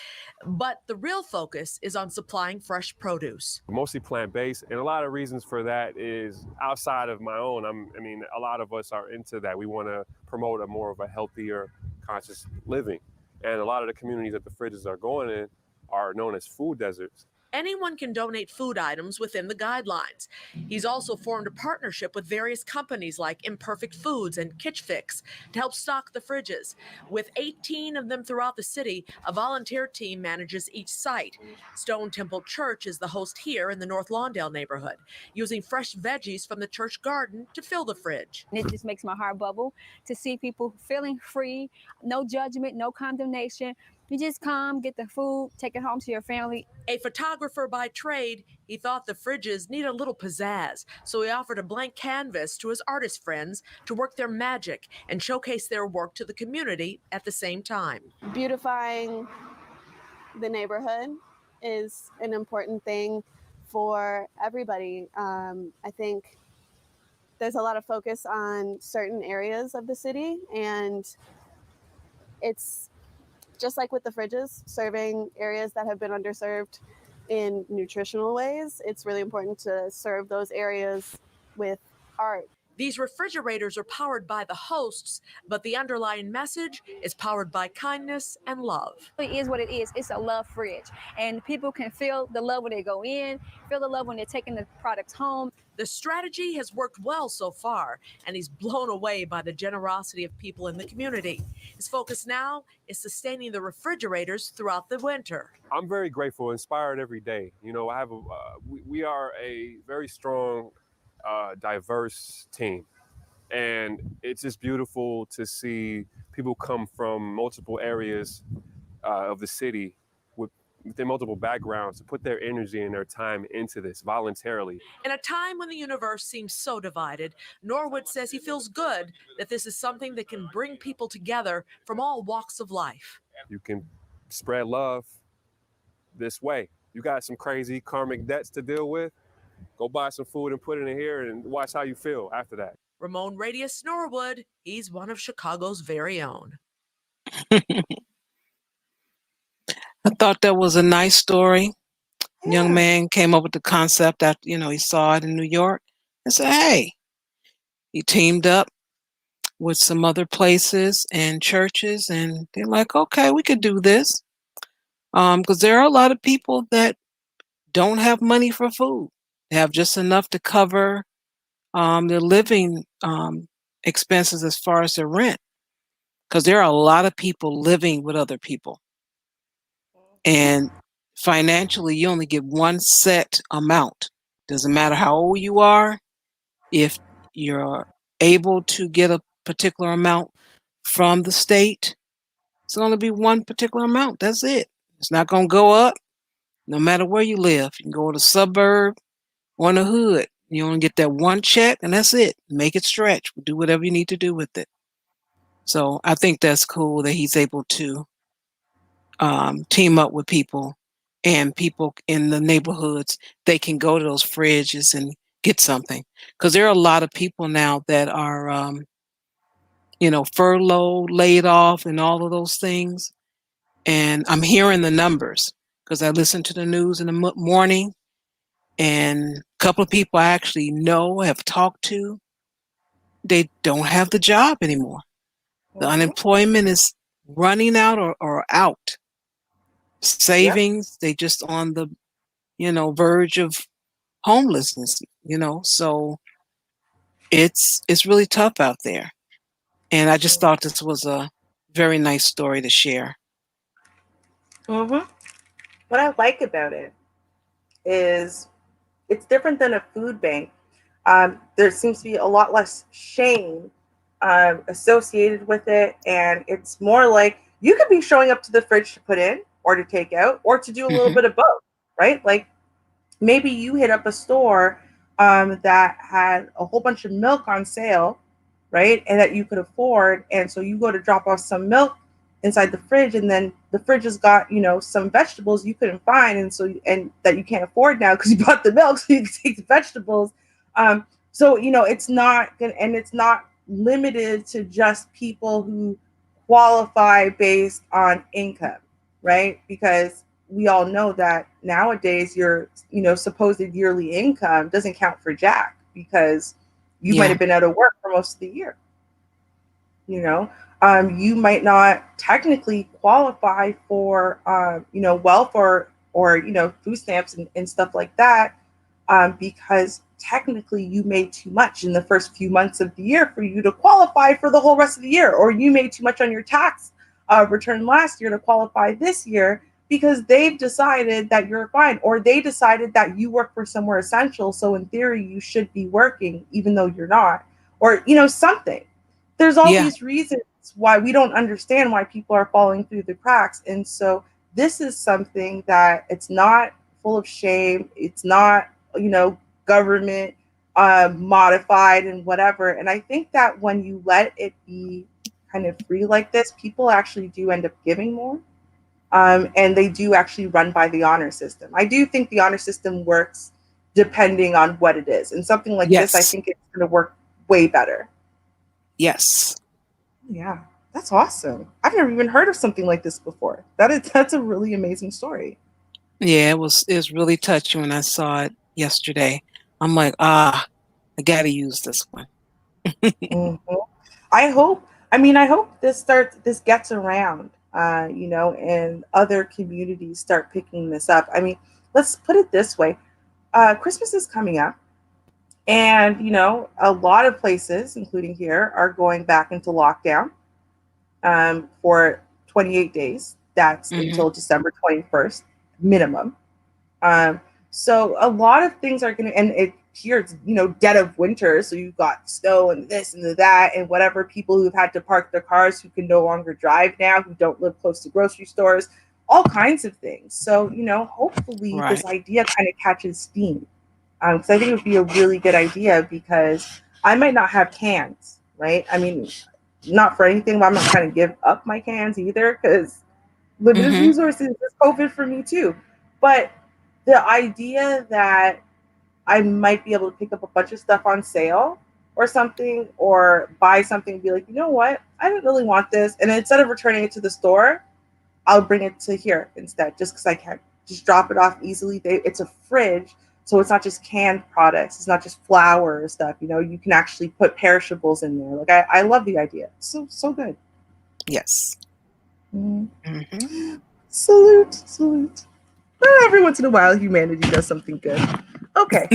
O: But the real focus is on supplying fresh produce.
P: Mostly plant-based, and a lot of reasons for that is outside of my own. A lot of us are into that. We want to promote a more of a healthier, conscious living. And a lot of the communities that the fridges are going in are known as food deserts.
O: Anyone can donate food items within the guidelines. He's also formed a partnership with various companies like Imperfect Foods and Kitch Fix to help stock the fridges. With 18 of them throughout the city, a volunteer team manages each site. Stone Temple Church is the host here in the North Lawndale neighborhood, using fresh veggies from the church garden to fill the fridge.
Q: It just makes my heart bubble to see people feeling free, no judgment, no condemnation. You just come, get the food, take it home to your family.
O: A photographer by trade, he thought the fridges need a little pizzazz, so he offered a blank canvas to his artist friends to work their magic and showcase their work to the community at the same time.
R: Beautifying the neighborhood is an important thing for everybody. I think there's a lot of focus on certain areas of the city, and it's just like with the fridges, serving areas that have been underserved in nutritional ways. It's really important to serve those areas with art.
O: These refrigerators are powered by the hosts, but the underlying message is powered by kindness and love.
Q: It is what it is. It's a love fridge, and people can feel the love when they go in, feel the love when they're taking the products home.
O: The strategy has worked well so far, and he's blown away by the generosity of people in the community. His focus now is sustaining the refrigerators throughout the winter.
P: I'm very grateful, inspired every day. You know, we are a very strong, diverse team, and it's just beautiful to see people come from multiple areas of the city with their multiple backgrounds to put their energy and their time into this voluntarily.
O: In a time when the universe seems so divided, Norwood says he feels good that this is something that can bring people together from all walks of life.
P: You can spread love this way. You got some crazy karmic debts to deal with, go buy some food and put it in here and watch how you feel after that.
O: Ramon Radius Norwood, he's one of Chicago's very own.
B: I thought that was a nice story. Young man came up with the concept after, he saw it in New York and said, hey, he teamed up with some other places and churches, and they're like, okay, we could do this. Because there are a lot of people that don't have money for food. They have just enough to cover their living expenses as far as their rent. Because there are a lot of people living with other people. And financially, you only get one set amount. Doesn't matter how old you are. If you're able to get a particular amount from the state, it's going to be one particular amount. That's it. It's not going to go up no matter where you live. You can go to the suburb or in the hood. You only get that one check, and that's it. Make it stretch. Do whatever you need to do with it. So I think that's cool that he's able to team up with people, and people in the neighborhoods, they can go to those fridges and get something. Because there are a lot of people now that are, furloughed, laid off, and all of those things. And I'm hearing the numbers because I listen to the news in the morning, and a couple of people I actually know, have talked to, they don't have the job anymore. The unemployment is running out or out. Savings, they just on the, verge of homelessness, so it's really tough out there. And I just thought this was a very nice story to share.
D: What I like about it is it's different than a food bank. There seems to be a lot less shame associated with it, and it's more like you could be showing up to the fridge to put in or to take out or to do a little bit of both, right? Like maybe you hit up a store that had a whole bunch of milk on sale, right? And that you could afford. And so you go to drop off some milk inside the fridge, and then the fridge has got, some vegetables you couldn't find. And that you can't afford now because you bought the milk, so you can take the vegetables. So, it's not going to, and it's not limited to just people who qualify based on income, right? Because we all know that nowadays your, supposed yearly income doesn't count for jack because you might have been out of work for most of the year. You might not technically qualify for, welfare or food stamps and stuff like that because technically you made too much in the first few months of the year for you to qualify for the whole rest of the year, or you made too much on your tax return last year to qualify this year because they've decided that you're fine, or they decided that you work for somewhere essential, so in theory you should be working even though you're not, or something. There's all these reasons why we don't understand why people are falling through the cracks. And so this is something that it's not full of shame. It's not, government modified and whatever. And I think that when you let it be kind of free like this, people actually do end up giving more. And they do actually run by the honor system. I do think the honor system works depending on what it is. And something like this, I think it's going to work way better.
B: Yes.
D: Yeah, that's awesome. I've never even heard of something like this before. That's a really amazing story.
B: Yeah, it was really touching when I saw it yesterday. I'm like, I gotta use this one.
D: I hope this gets around, and other communities start picking this up. I mean, let's put it this way. Christmas is coming up, and, a lot of places, including here, are going back into lockdown for 28 days. That's until December 21st, minimum. So a lot of things are going to, and here it's, dead of winter. So you've got snow and this and that and whatever. People who've had to park their cars, who can no longer drive now, who don't live close to grocery stores, all kinds of things. So, hopefully this idea kind of catches steam. Because I think it would be a really good idea, because I might not have cans, right? I mean, not for anything, but I'm not trying to give up my cans either, because limited resources is COVID for me too. But the idea that I might be able to pick up a bunch of stuff on sale or something, or buy something and be like, you know what, I don't really want this. And instead of returning it to the store, I'll bring it to here instead, just because I can't just drop it off easily. It's a fridge, so it's not just canned products. It's not just flour or stuff. You can actually put perishables in there. Like I love the idea. It's so good.
B: Yes.
D: Salute. Every once in a while, humanity does something good. Okay.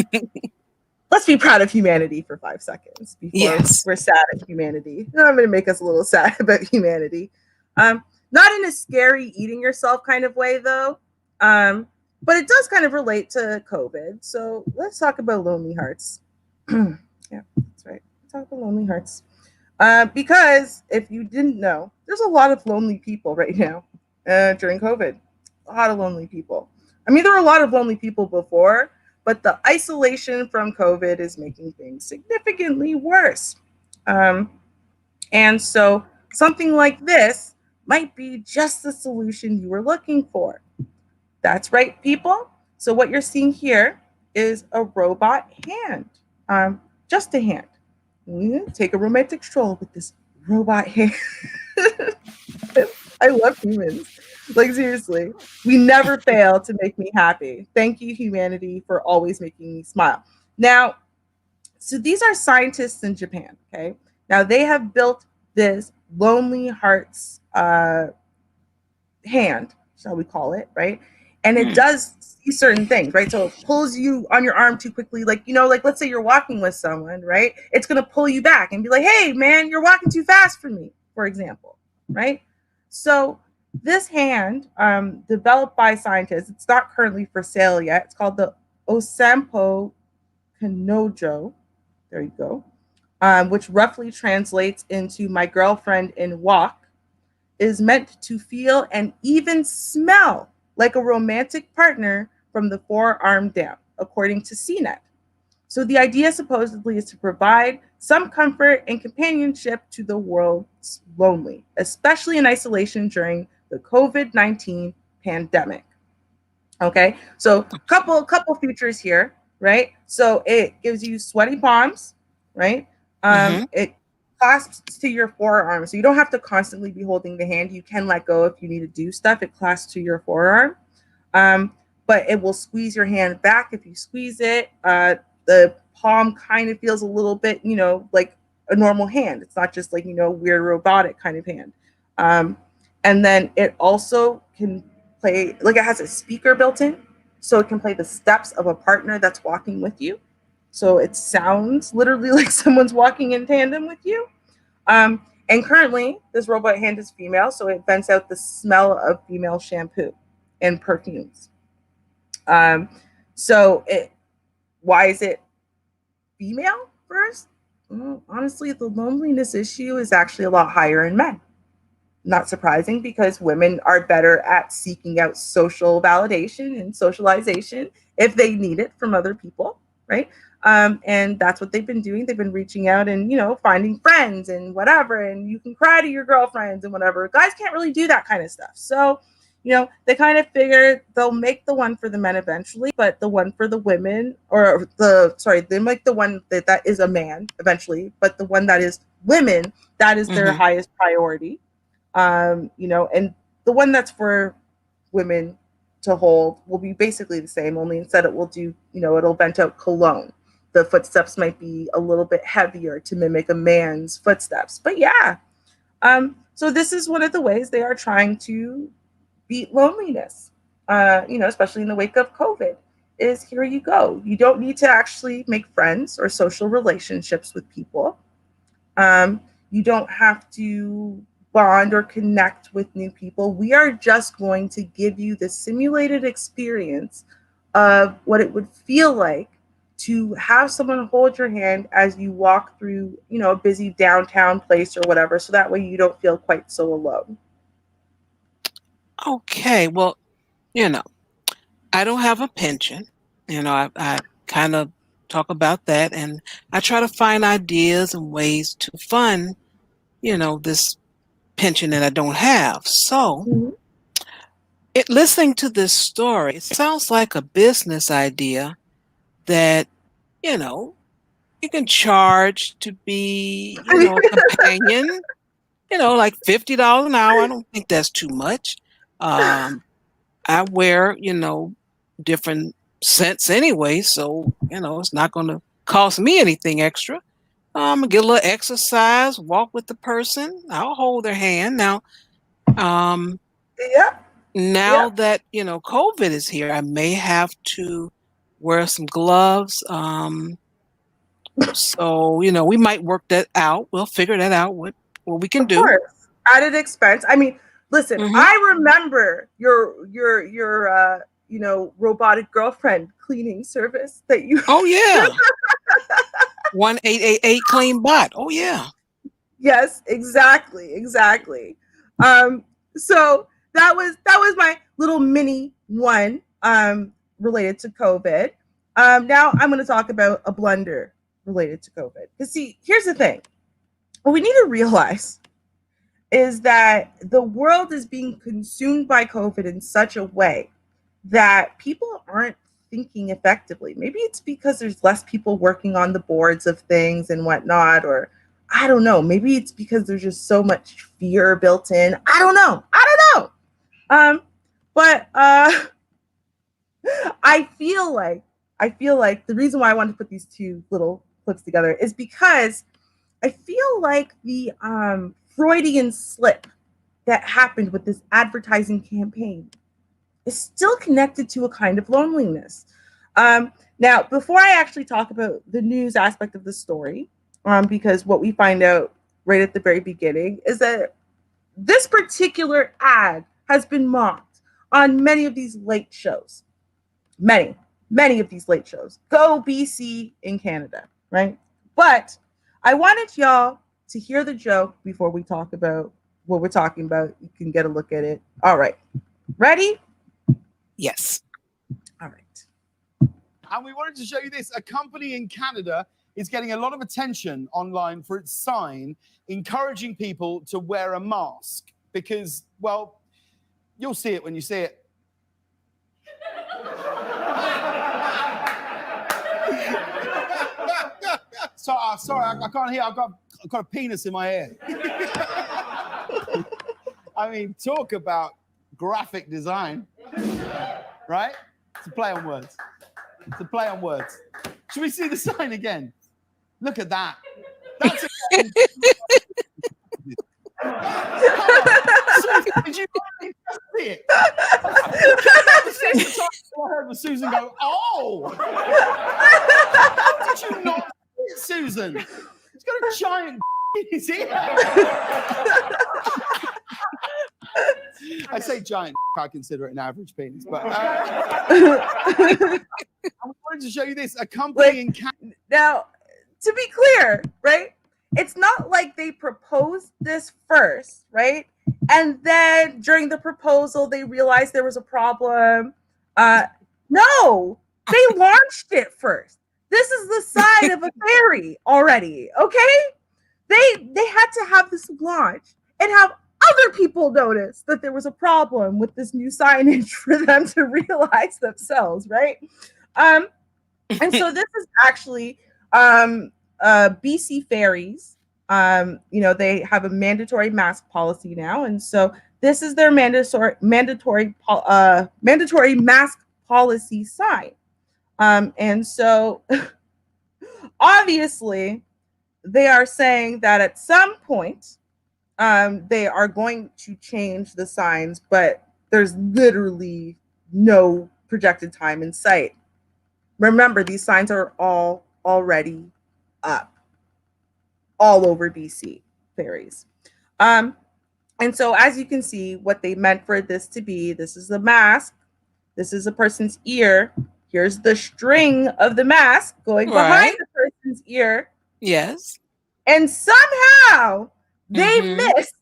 D: Let's be proud of humanity for 5 seconds before we're sad at humanity. I'm going to make us a little sad about humanity. Not in a scary eating yourself kind of way, though. But it does kind of relate to COVID. So let's talk about lonely hearts. Yeah, that's right. talk about lonely hearts. Because if you didn't know, there's a lot of lonely people right now during COVID. A lot of lonely people. I mean, there were a lot of lonely people before, but the isolation from COVID is making things significantly worse. And so something like this might be just the solution you were looking for. That's right, people. So what you're seeing here is a robot hand, just a hand. Take a romantic stroll with this robot hand. I love humans. Like, seriously, we never fail to make me happy. Thank you, humanity, for always making me smile. Now, so these are scientists in Japan, okay? Now, they have built this Lonely Hearts hand, shall we call it, right? And it does see certain things, right? So it pulls you on your arm too quickly. Like, like let's say you're walking with someone, right? It's going to pull you back and be like, hey, man, you're walking too fast for me, for example, right? So this hand, developed by scientists, it's not currently for sale yet. It's called the Osampo Kanojo. There you go. Which roughly translates into my girlfriend in walk, is meant to feel and even smell like a romantic partner from the forearm down, according to CNET. So the idea supposedly is to provide some comfort and companionship to the world's lonely, especially in isolation during the COVID-19 pandemic. Okay, so couple features here, right? So it gives you sweaty palms, right? It clasps to your forearm, so you don't have to constantly be holding the hand. You can let go if you need to do stuff. It clasps to your forearm, but it will squeeze your hand back if you squeeze it. The palm kind of feels a little bit, like a normal hand. It's not just like, weird robotic kind of hand. And then it also can play, like it has a speaker built in, so it can play the steps of a partner that's walking with you. So it sounds literally like someone's walking in tandem with you. And currently, this robot hand is female, so it vents out the smell of female shampoo and perfumes. Why is it female first? Well, honestly, the loneliness issue is actually a lot higher in men. Not surprising, because women are better at seeking out social validation and socialization if they need it from other people, right? And that's what they've been doing. They've been reaching out and, finding friends and whatever, and you can cry to your girlfriends and whatever. Guys can't really do that kind of stuff. So, they kind of figure they'll make the one for the men eventually, but the one for the women, they make the one that is a man eventually, but the one that is women, that is their highest priority. And the one that's for women to hold will be basically the same, only instead it will do, it'll vent out cologne. The footsteps might be a little bit heavier to mimic a man's footsteps. But yeah, so this is one of the ways they are trying to beat loneliness, especially in the wake of COVID, is here you go. You don't need to actually make friends or social relationships with people. You don't have to bond or connect with new people. We are just going to give you the simulated experience of what it would feel like to have someone hold your hand as you walk through, a busy downtown place or whatever, so that way you don't feel quite so alone.
B: Okay, well, I don't have a pension. I kind of talk about that, and I try to find ideas and ways to fund, this pension that I don't have. So, listening to this story, it sounds like a business idea that, you can charge to be, a companion, like $50 an hour. I don't think that's too much. I wear, different scents anyway, so, it's not going to cost me anything extra. I'm going to get a little exercise, walk with the person. I'll hold their hand. Now, that, COVID is here, I may have to wear some gloves. So, we might work that out. We'll figure that out, what we can do.
D: Of course. Added expense. I mean, listen, I remember your robotic girlfriend cleaning service that you.
B: Oh, yeah. 1888 clean bot. Oh yeah.
D: Yes, exactly. So that was my little mini one related to COVID. Now I'm going to talk about a blunder related to COVID. Because see, here's the thing. What we need to realize is that the world is being consumed by COVID in such a way that people aren't thinking effectively. Maybe it's because there's less people working on the boards of things and whatnot, or I don't know. Maybe it's because there's just so much fear built in. I don't know. But I feel like the reason why I wanted to put these two little clips together is because I feel like the Freudian slip that happened with this advertising campaign is still connected to a kind of loneliness. Now, before I actually talk about the news aspect of the story, because what we find out right at the very beginning is that this particular ad has been mocked on many of these late shows. Many of these late shows. Go BC in Canada, right? But I wanted y'all to hear the joke before we talk about what we're talking about. You can get a look at it. All right. Ready?
B: Yes.
D: All right.
S: And we wanted to show you this. A company in Canada is getting a lot of attention online for its sign encouraging people to wear a mask because, well, you'll see it when you see it. Sorry, I can't hear. I've got a penis in my ear. I mean, talk about graphic design, right? It's a play on words. Should we see the sign again? Look at that. That's again. Susan, did you see it? All I heard was Susan go, "Oh!" How did you not see it, Susan? He's got a giant in his ear. I say giant. I consider it an average penis, but I wanted to show you this. A company in Canada.
D: Now, to be clear, right? It's not like they proposed this first, right? And then during the proposal, they realized there was a problem. No, they launched it first. This is the side of a fairy already, okay? They had to have this launch and have other people notice that there was a problem with this new signage for them to realize themselves, right? And so this is actually BC ferries. They have a mandatory mask policy now, and so this is their mandatory mask policy sign. And so obviously they are saying that at some point they are going to change the signs, but there's literally no projected time in sight. Remember, these signs are all already up all over BC ferries. And so as you can see, what they meant for this to be, this is the mask. This is a person's ear. Here's the string of the mask going behind the person's ear.
B: Yes.
D: And somehow they missed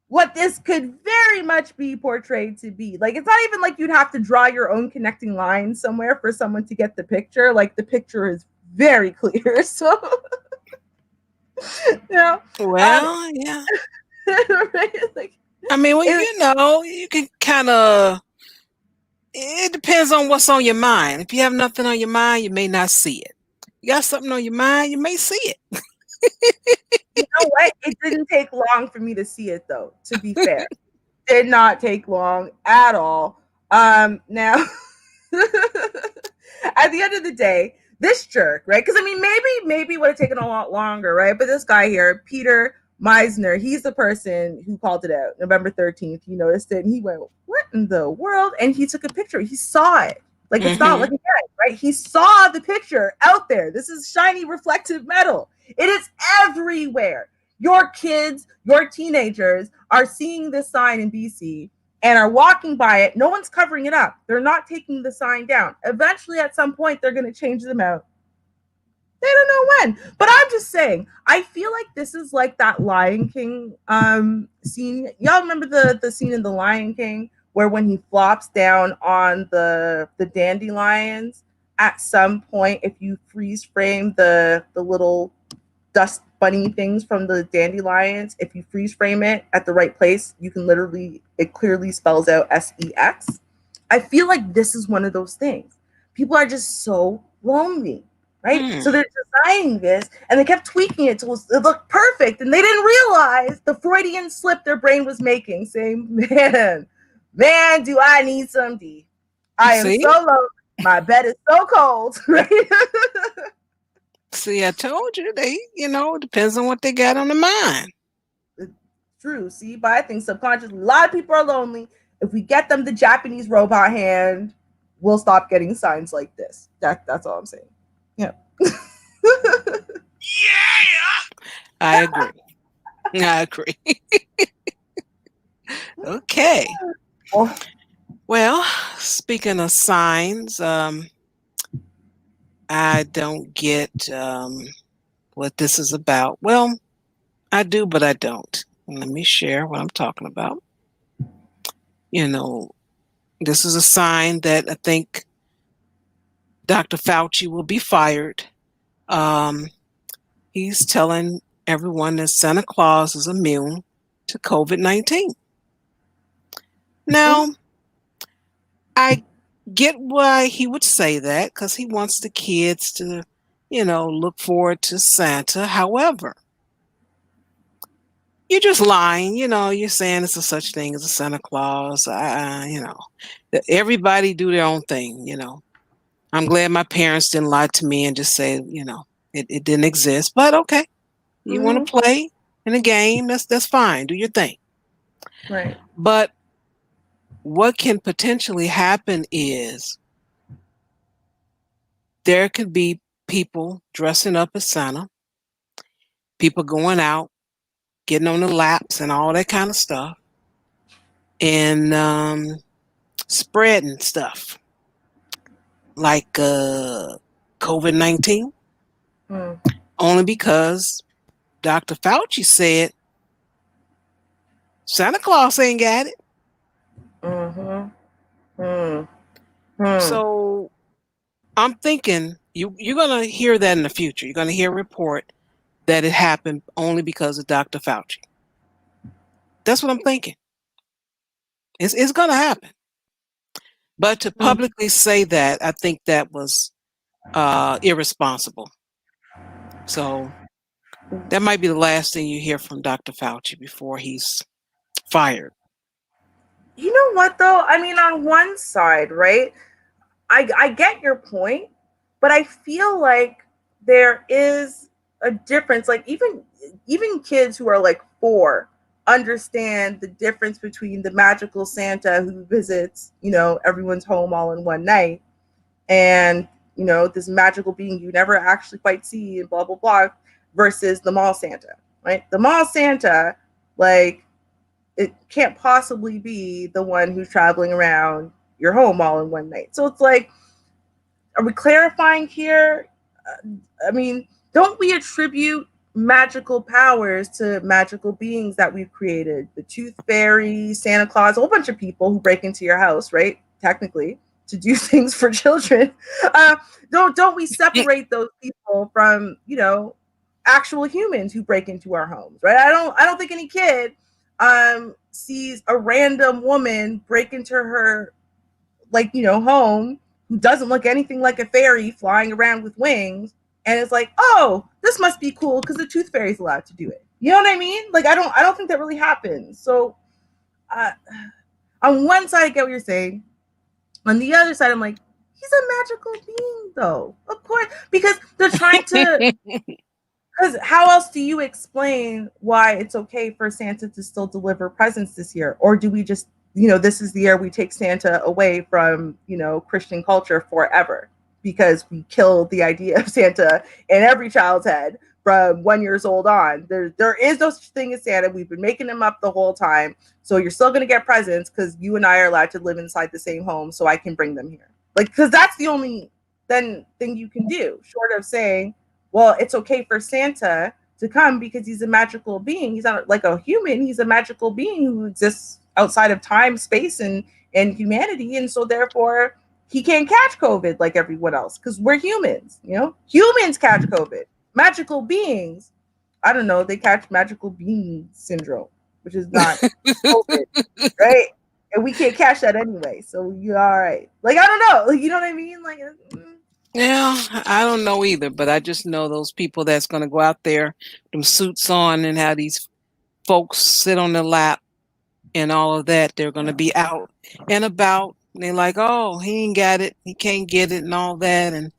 D: what this could very much be portrayed to be. Like, it's not even like you'd have to draw your own connecting lines somewhere for someone to get the picture. Like, the picture is very clear. So,
B: yeah.
D: Right? Like,
B: I mean, well, you can kind of, it depends on what's on your mind. If you have nothing on your mind, you may not see it. You got something on your mind, you may see it.
D: You know what? It didn't take long for me to see it, though, to be fair. Did not take long at all. Now, at the end of the day, this jerk, right? Because I mean, maybe it would have taken a lot longer, right? But this guy here, Peter Meisner, he's the person who called it out. November 13th, he noticed it and he went, "What in the world?" And he took a picture. He saw it. Like, it's not looking good, right? He saw the picture out there. This is shiny reflective metal. It is everywhere. Your kids, your teenagers are seeing this sign in BC and are walking by it. No one's covering it up. They're not taking the sign down. Eventually, at some point, they're going to change them out. They don't know when. But I'm just saying, I feel like this is like that Lion King scene. Y'all remember the scene in the Lion King where when he flops down on the dandelions, at some point, if you freeze frame the little dust bunny things from the dandelions, if you freeze frame it at the right place, you can literally, it clearly spells out SEX. I feel like this is one of those things. People are just so lonely, right? So they're designing this and they kept tweaking it till it looked perfect, and they didn't realize the Freudian slip their brain was making, saying, man, do I need some D. I am
B: See?
D: so lonely. My bed is so cold, right?
B: See, I told you depends on what they got on the mind.
D: True. See, but I think subconsciously, a lot of people are lonely. If we get them the Japanese robot hand, we'll stop getting signs like this. That's all I'm saying. Yeah.
B: I agree. I agree. Okay. Well, speaking of signs, I don't get what this is about. Well, I do, but I don't. Let me share what I'm talking about. This is a sign that I think Dr. Fauci will be fired. He's telling everyone that Santa Claus is immune to COVID-19. Now, I get why he would say that, because he wants the kids to, look forward to Santa. However, you're just lying. You're saying it's a such thing as a Santa Claus. Everybody do their own thing. I'm glad my parents didn't lie to me and just say, it didn't exist. But okay, you want to play in a game, that's fine. Do your thing.
D: Right.
B: But what can potentially happen is there could be people dressing up as Santa, people going out, getting on the laps and all that kind of stuff, and spreading stuff like COVID-19, only because Dr. Fauci said Santa Claus ain't got it. So I'm thinking you're going to hear that in the future. You're going to hear a report that it happened only because of Dr. Fauci. That's what I'm thinking. It's going to happen. But to publicly say that, I think that was irresponsible. So that might be the last thing you hear from Dr. Fauci before he's fired.
D: You know what, though? I mean, on one side, right? I get your point, but I feel like there is a difference. Like even kids who are like 4 understand the difference between the magical Santa who visits, everyone's home all in one night, and this magical being you never actually quite see and blah blah blah, versus the mall Santa, right? The mall Santa, like, it can't possibly be the one who's traveling around your home all in one night. So it's like, are we clarifying here? I mean, don't we attribute magical powers to magical beings that we've created? The Tooth Fairy, Santa Claus, a whole bunch of people who break into your house, right? Technically, to do things for children. Don't we separate those people from, actual humans who break into our homes, right? I don't think any kid sees a random woman break into her, like, home, who doesn't look anything like a fairy flying around with wings, and it's like, oh, this must be cool because the Tooth Fairy's allowed to do it. You know what I mean? Like, I don't think that really happens. So on one side, I get what you're saying. On the other side, I'm like, he's a magical being, though. Of course, because they're trying to. Because how else do you explain why it's okay for Santa to still deliver presents this year? Or do we just, this is the year we take Santa away from, Christian culture forever, because we kill the idea of Santa in every child's head from 1 year old on. There is no such thing as Santa. We've been making him up the whole time. So you're still going to get presents because you and I are allowed to live inside the same home, so I can bring them here. Like, because that's the only thing you can do, short of saying, well, it's okay for Santa to come because he's a magical being. He's not like a human. He's a magical being who exists outside of time, space, and humanity. And so therefore he can't catch COVID like everyone else because we're humans, you know? Humans catch COVID. Magical beings, I don't know, they catch magical being syndrome, which is not COVID, right? And we can't catch that anyway. So you're all right. Like, I don't know. Like, you know what I mean? Like,
B: Yeah, I don't know either, but I just know those people that's going to go out there, them suits on, and have these folks sit on their lap and all of that. They're going to be out and about. And they're like, oh, he ain't got it. He can't get it and all that. And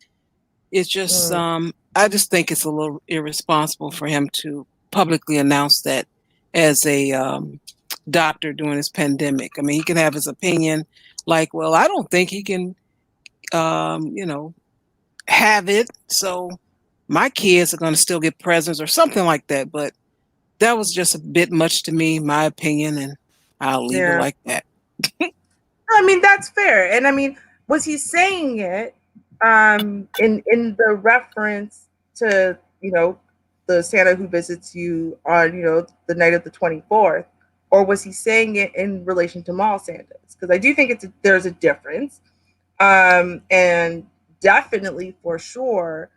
B: it's just, I just think it's a little irresponsible for him to publicly announce that as a doctor during this pandemic. I mean, he can have his opinion like, well, I don't think he can, you know, have it. So my kids are going to still get presents or something like that. But that was just a bit much to me, my opinion, and I'll leave it like that.
D: I mean, that's fair. And I mean, was he saying it in the reference to, you know, the Santa who visits you on, you know, the night of the 24th, or was he saying it in relation to mall Santas? Because I do think there's a difference. And definitely for sure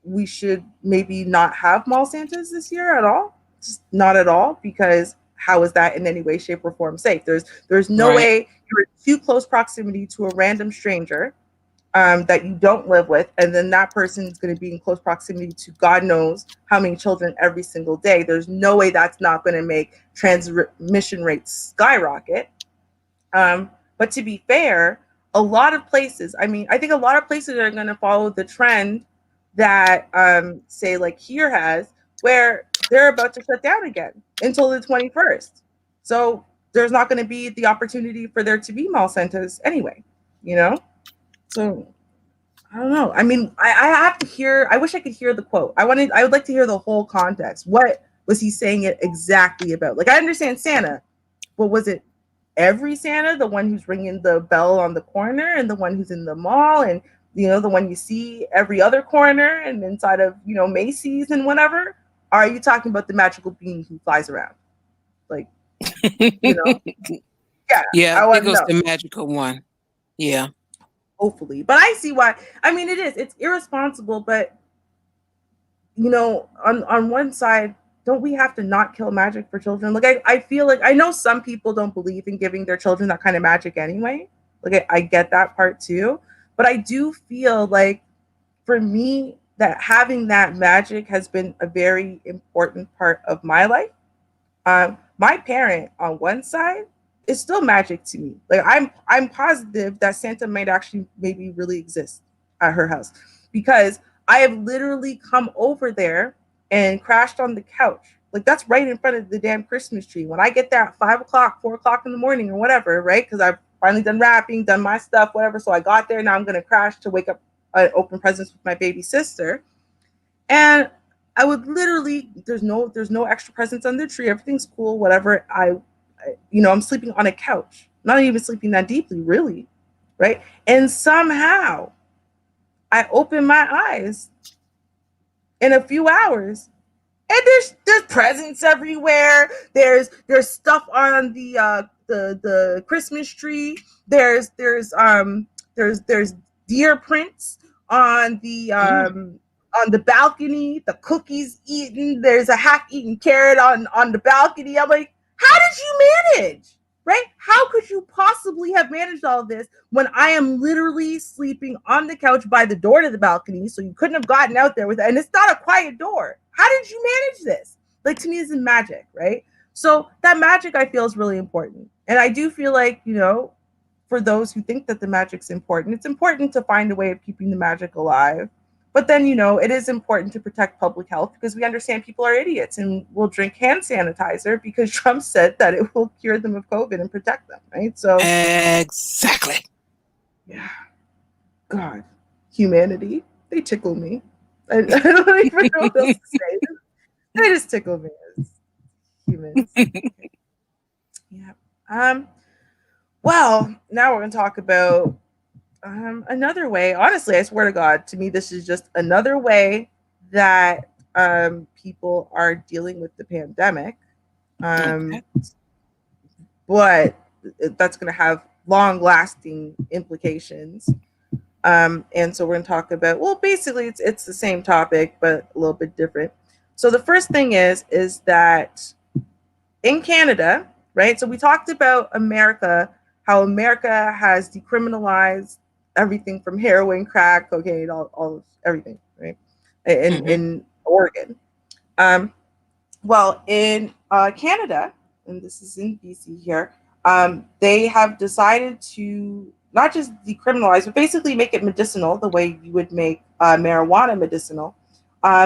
D: we should maybe not have mall Santas this year at all. Just not at all, because how is that in any way, shape, or form safe? There's no way you're in too close proximity to a random stranger that you don't live with, and then that person is going to be in close proximity to God knows how many children every single day. There's no way that's not going to make transmission rates skyrocket. But to be fair, a lot of places, I mean, I think a lot of places are going to follow the trend that, say, like here has, where they're about to shut down again until the 21st. So there's not going to be the opportunity for there to be mall Santas anyway, you know? So I don't know. I mean, I have to hear, I wish I could hear the quote. I would like to hear the whole context. What was he saying it exactly about? Like, I understand Santa, but was it every Santa, the one who's ringing the bell on the corner and the one who's in the mall and, you know, the one you see every other corner and inside of, you know, Macy's and whatever? Or are you talking about the magical being who flies around? Like, you know?
B: Yeah,
D: I
B: it
D: want to
B: goes
D: know.
B: the magical one. Yeah.
D: Hopefully. But I see why. I mean, it's irresponsible, but, you know, on one side, don't we have to not kill magic for children? Like, I feel like, I know some people don't believe in giving their children that kind of magic anyway. Like, I get that part too. But I do feel like, for me, that having that magic has been a very important part of my life. My parent on one side is still magic to me. Like, I'm positive that Santa might actually maybe really exist at her house, because I have literally come over there and crashed on the couch. Like, that's right in front of the damn Christmas tree. When I get there at 5 o'clock, 4 o'clock in the morning or whatever, right? Because I've finally done wrapping, done my stuff, whatever. So I got there. Now I'm going to crash to wake up, open presents with my baby sister. And I would literally, there's no extra presents on the tree. Everything's cool, whatever. You know, I'm sleeping on a couch, not even sleeping that deeply, really, right? And somehow I open my eyes in a few hours, and there's presents everywhere. There's stuff on the Christmas tree. There's deer prints on the balcony. The cookies eaten. There's a half-eaten carrot on the balcony. I'm like, how did you manage? Right? How could you possibly have managed all of this when I am literally sleeping on the couch by the door to the balcony? So you couldn't have gotten out there with it. And it's not a quiet door. How did you manage this? Like, to me, this is magic, right? So that magic, I feel, is really important. And I do feel like, you know, for those who think that the magic's important, it's important to find a way of keeping the magic alive. But then, you know, it is important to protect public health, because we understand people are idiots and will drink hand sanitizer because Trump said that it will cure them of COVID and protect them, right? So
B: exactly.
D: Yeah. God, humanity, they tickle me. I don't even know what else to say. They just tickle me as humans. Yeah. Well, now we're going to talk about another way. Honestly, I swear to God, to me, this is just another way that people are dealing with the pandemic,
B: Okay.
D: but that's going to have long-lasting implications. And so we're going to talk about, well, basically it's the same topic, but a little bit different. So the first thing is that in Canada, right? So we talked about America, how America has decriminalized everything from heroin, crack, cocaine, all everything, right? In Oregon. Well, in Canada, and this is in BC here, they have decided to not just decriminalize, but basically make it medicinal the way you would make marijuana medicinal,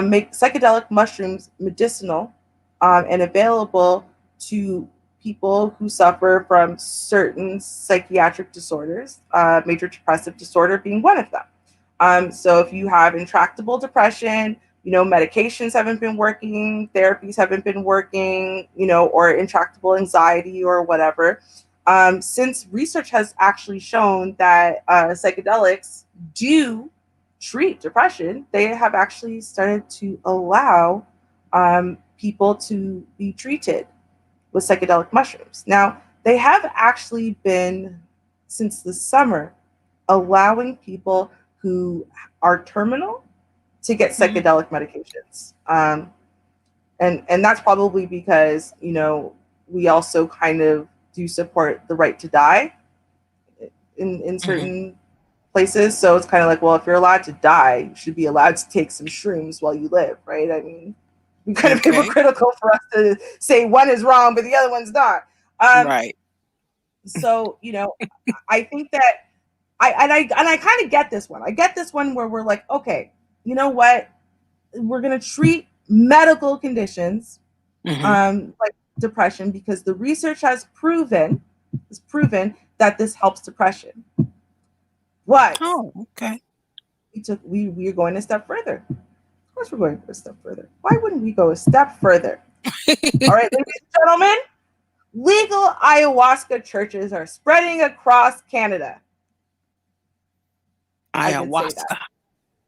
D: make psychedelic mushrooms medicinal and available to people who suffer from certain psychiatric disorders, major depressive disorder being one of them. So if you have intractable depression, medications haven't been working, therapies haven't been working, or intractable anxiety or whatever. Since research has actually shown that psychedelics do treat depression, they have actually started to allow people to be treated with psychedelic mushrooms. Now, they have actually been, since the summer, allowing people who are terminal to get psychedelic medications. And that's probably because, we also kind of do support the right to die in certain places. So it's kind of like, well, if you're allowed to die, you should be allowed to take some shrooms while you live, right? I mean, we kind of hypocritical for us to say one is wrong, but the other one's not.
B: Right.
D: So, I think that I kind of get this one. I get this one where we're like, okay, you know what? We're going to treat medical conditions like depression because the research has proven that this helps depression. What?
B: Oh, okay.
D: We are going a step further. Of course, we're going a step further. Why wouldn't we go a step further? All right, ladies and gentlemen, legal ayahuasca churches are spreading across Canada.
B: Ayahuasca.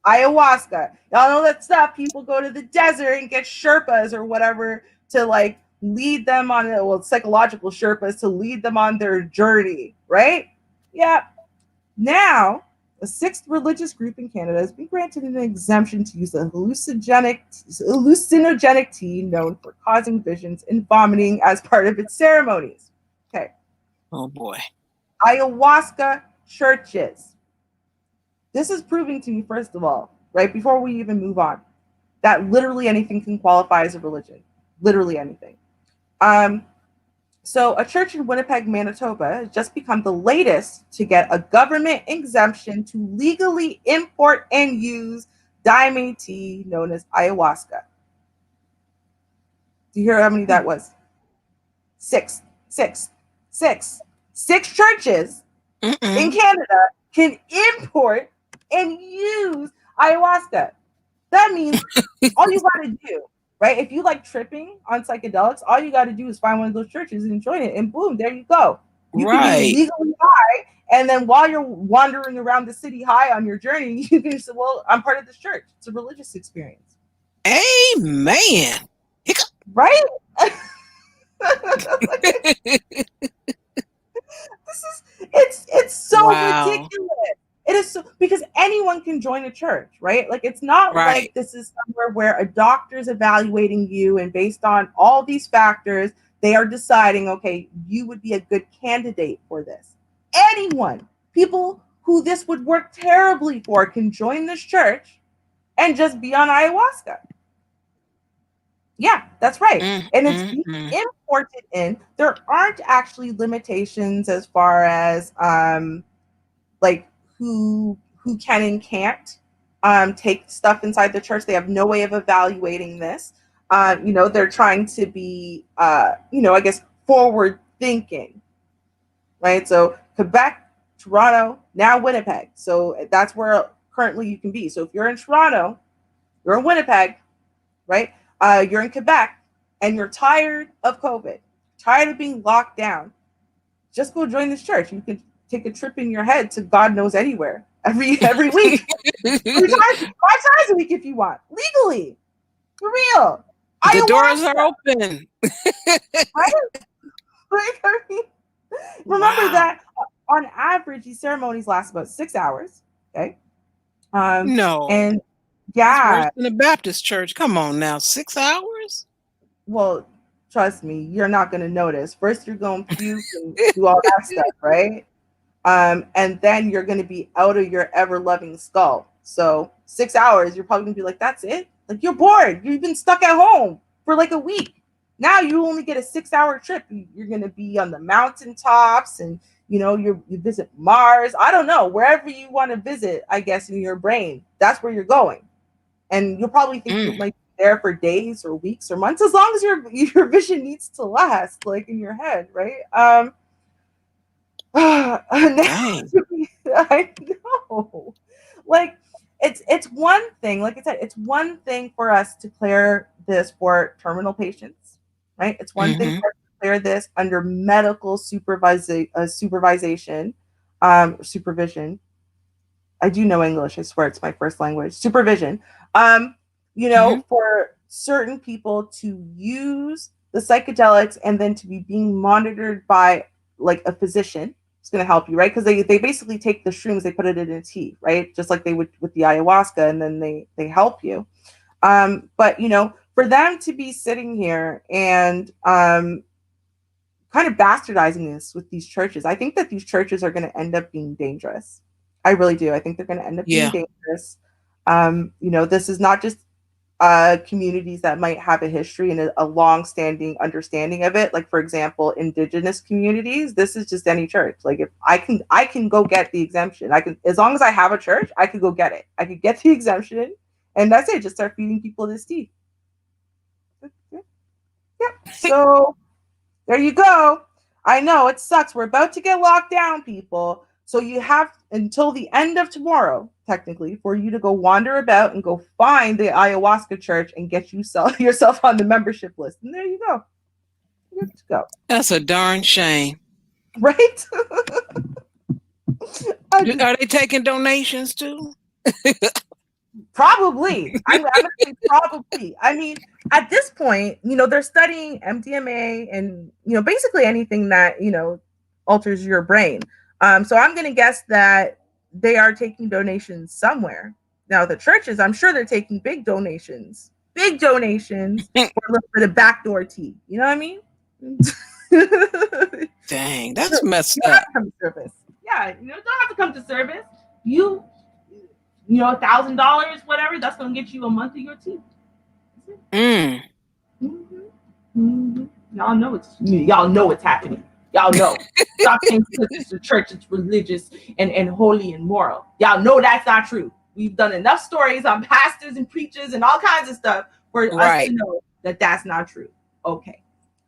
D: Ayahuasca. Y'all know that stuff. People go to the desert and get Sherpas or whatever to lead them on, psychological Sherpas to lead them on their journey, right? Yeah. Now, a sixth religious group in Canada has been granted an exemption to use a hallucinogenic tea known for causing visions and vomiting as part of its ceremonies. Okay.
B: Oh boy.
D: Ayahuasca churches. This is proving to me, first of all, right before we even move on, that literally anything can qualify as a religion. Literally anything. So a church in Winnipeg, Manitoba has just become the latest to get a government exemption to legally import and use daime tea known as ayahuasca. Do you hear how many that was? Six churches in Canada can import and use ayahuasca. That means all you got to do, right? If you like tripping on psychedelics, all you got to do is find one of those churches and join it, and boom, there you go. You can be legally high, and then while you're wandering around the city high on your journey, you can say, well, I'm part of this church. It's a religious experience.
B: Amen.
D: Right? It's so ridiculous. It is so, because anyone can join a church, right? It's not like this is somewhere where a doctor's evaluating you and based on all these factors, they are deciding, okay, you would be a good candidate for this. Anyone, people who this would work terribly for can join this church and just be on ayahuasca. Yeah, that's right. And it's being imported in. There aren't actually limitations as far as who can and can't take stuff inside the church. They have no way of evaluating this. They're trying to be, I guess, forward thinking, right? So Quebec, Toronto, now Winnipeg. So that's where currently you can be. So if you're in Toronto, you're in Winnipeg, right? You're in Quebec and you're tired of COVID, tired of being locked down, just go join this church. You can take a trip in your head to God knows anywhere every week. 5 times a week if you want, legally, for real.
B: The doors are open.
D: Remember that on average, these ceremonies last about 6 hours. Okay.
B: No.
D: And
B: It's worse than a Baptist church. Come on now, 6 hours?
D: Well, trust me, you're not going to notice. First, you're going to puke and do all that stuff, right? And then you're going to be out of your ever-loving skull. So 6 hours, you're probably going to be like, that's it? Like, you're bored. You've been stuck at home for like a week. Now you only get a 6-hour trip. You're going to be on the mountaintops and, you visit Mars. I don't know. Wherever you want to visit, I guess, in your brain, that's where you're going. And you'll probably think you might be there for days or weeks or months, as long as your vision needs to last, like in your head, right? I know. Like, it's one thing, like I said, it's one thing for us to clear this for terminal patients, right? It's one thing for us to clear this under medical supervision. I do know English, I swear it's my first language. Supervision. For certain people to use the psychedelics and then to be being monitored by like a physician. It's going to help you, right? Because they basically take the shrooms, they put it in a tea, right? Just like they would with the ayahuasca, and then they help you. But for them to be sitting here and kind of bastardizing this with these churches, I think that these churches are going to end up being dangerous. I really do. I think they're going to end up being dangerous. This is not just communities that might have a history and a long-standing understanding of it. Like, for example, indigenous communities, this is just any church. Like, if I can go get the exemption. I can, as long as I have a church, I could go get it. I could get the exemption, and that's it. Just start feeding people this tea. Yeah. So there you go. I know it sucks. We're about to get locked down, people. So you have until the end of tomorrow, technically, for you to go wander about and go find the ayahuasca church and get yourself on the membership list. And there you go. Good to go.
B: That's a darn shame.
D: Right?
B: Are they taking donations too?
D: Probably. I'm gonna say probably. I mean, at this point, they're studying MDMA and, basically anything that, alters your brain. So I'm going to guess that they are taking donations somewhere. Now, the churches, I'm sure they're taking big donations for a little bit of backdoor tea. You know what I mean?
B: Dang, that's messed
D: up.
B: up.
D: Come to service. Yeah, don't have to come to service. $1,000, whatever, that's going to get you a month of your tea. Y'all know it's happening. Y'all know. Stop saying because it's the church, it's religious and holy and moral. Y'all know that's not true. We've done enough stories on pastors and preachers and all kinds of stuff for us to know that that's not true. Okay.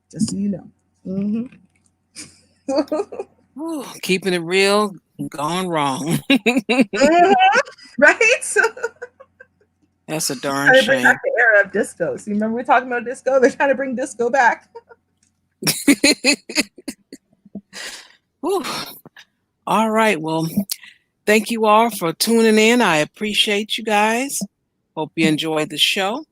D: Just so you know.
B: Ooh, keeping it real, gone wrong.
D: Right?
B: That's a darn
D: trying to
B: shame.
D: bring back the era of disco. So you remember we were talking about disco? They're trying to bring disco back.
B: All right. Well, thank you all for tuning in. I appreciate you guys. Hope you enjoyed the show.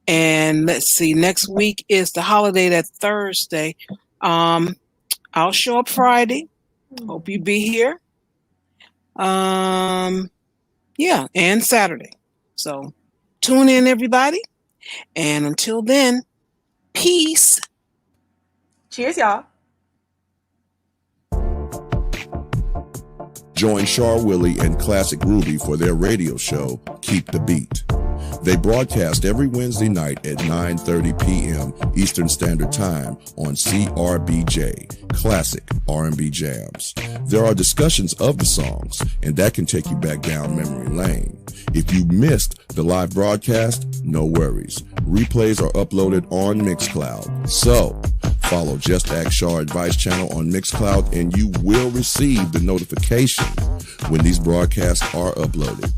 B: And let's see, next week is the holiday, that Thursday. I'll show up Friday. Hope you be here. And Saturday. So tune in, everybody. And until then, peace.
D: Cheers, y'all.
A: Join Char Willie and Classic Ruby for their radio show, Keep the Beat. They broadcast every Wednesday night at 9:30 p.m. Eastern Standard Time on CRBJ, Classic R&B Jams. There are discussions of the songs, and that can take you back down memory lane. If you missed the live broadcast, no worries. Replays are uploaded on Mixcloud. So, follow JustAskChar Advice Channel on Mixcloud, and you will receive the notification when these broadcasts are uploaded.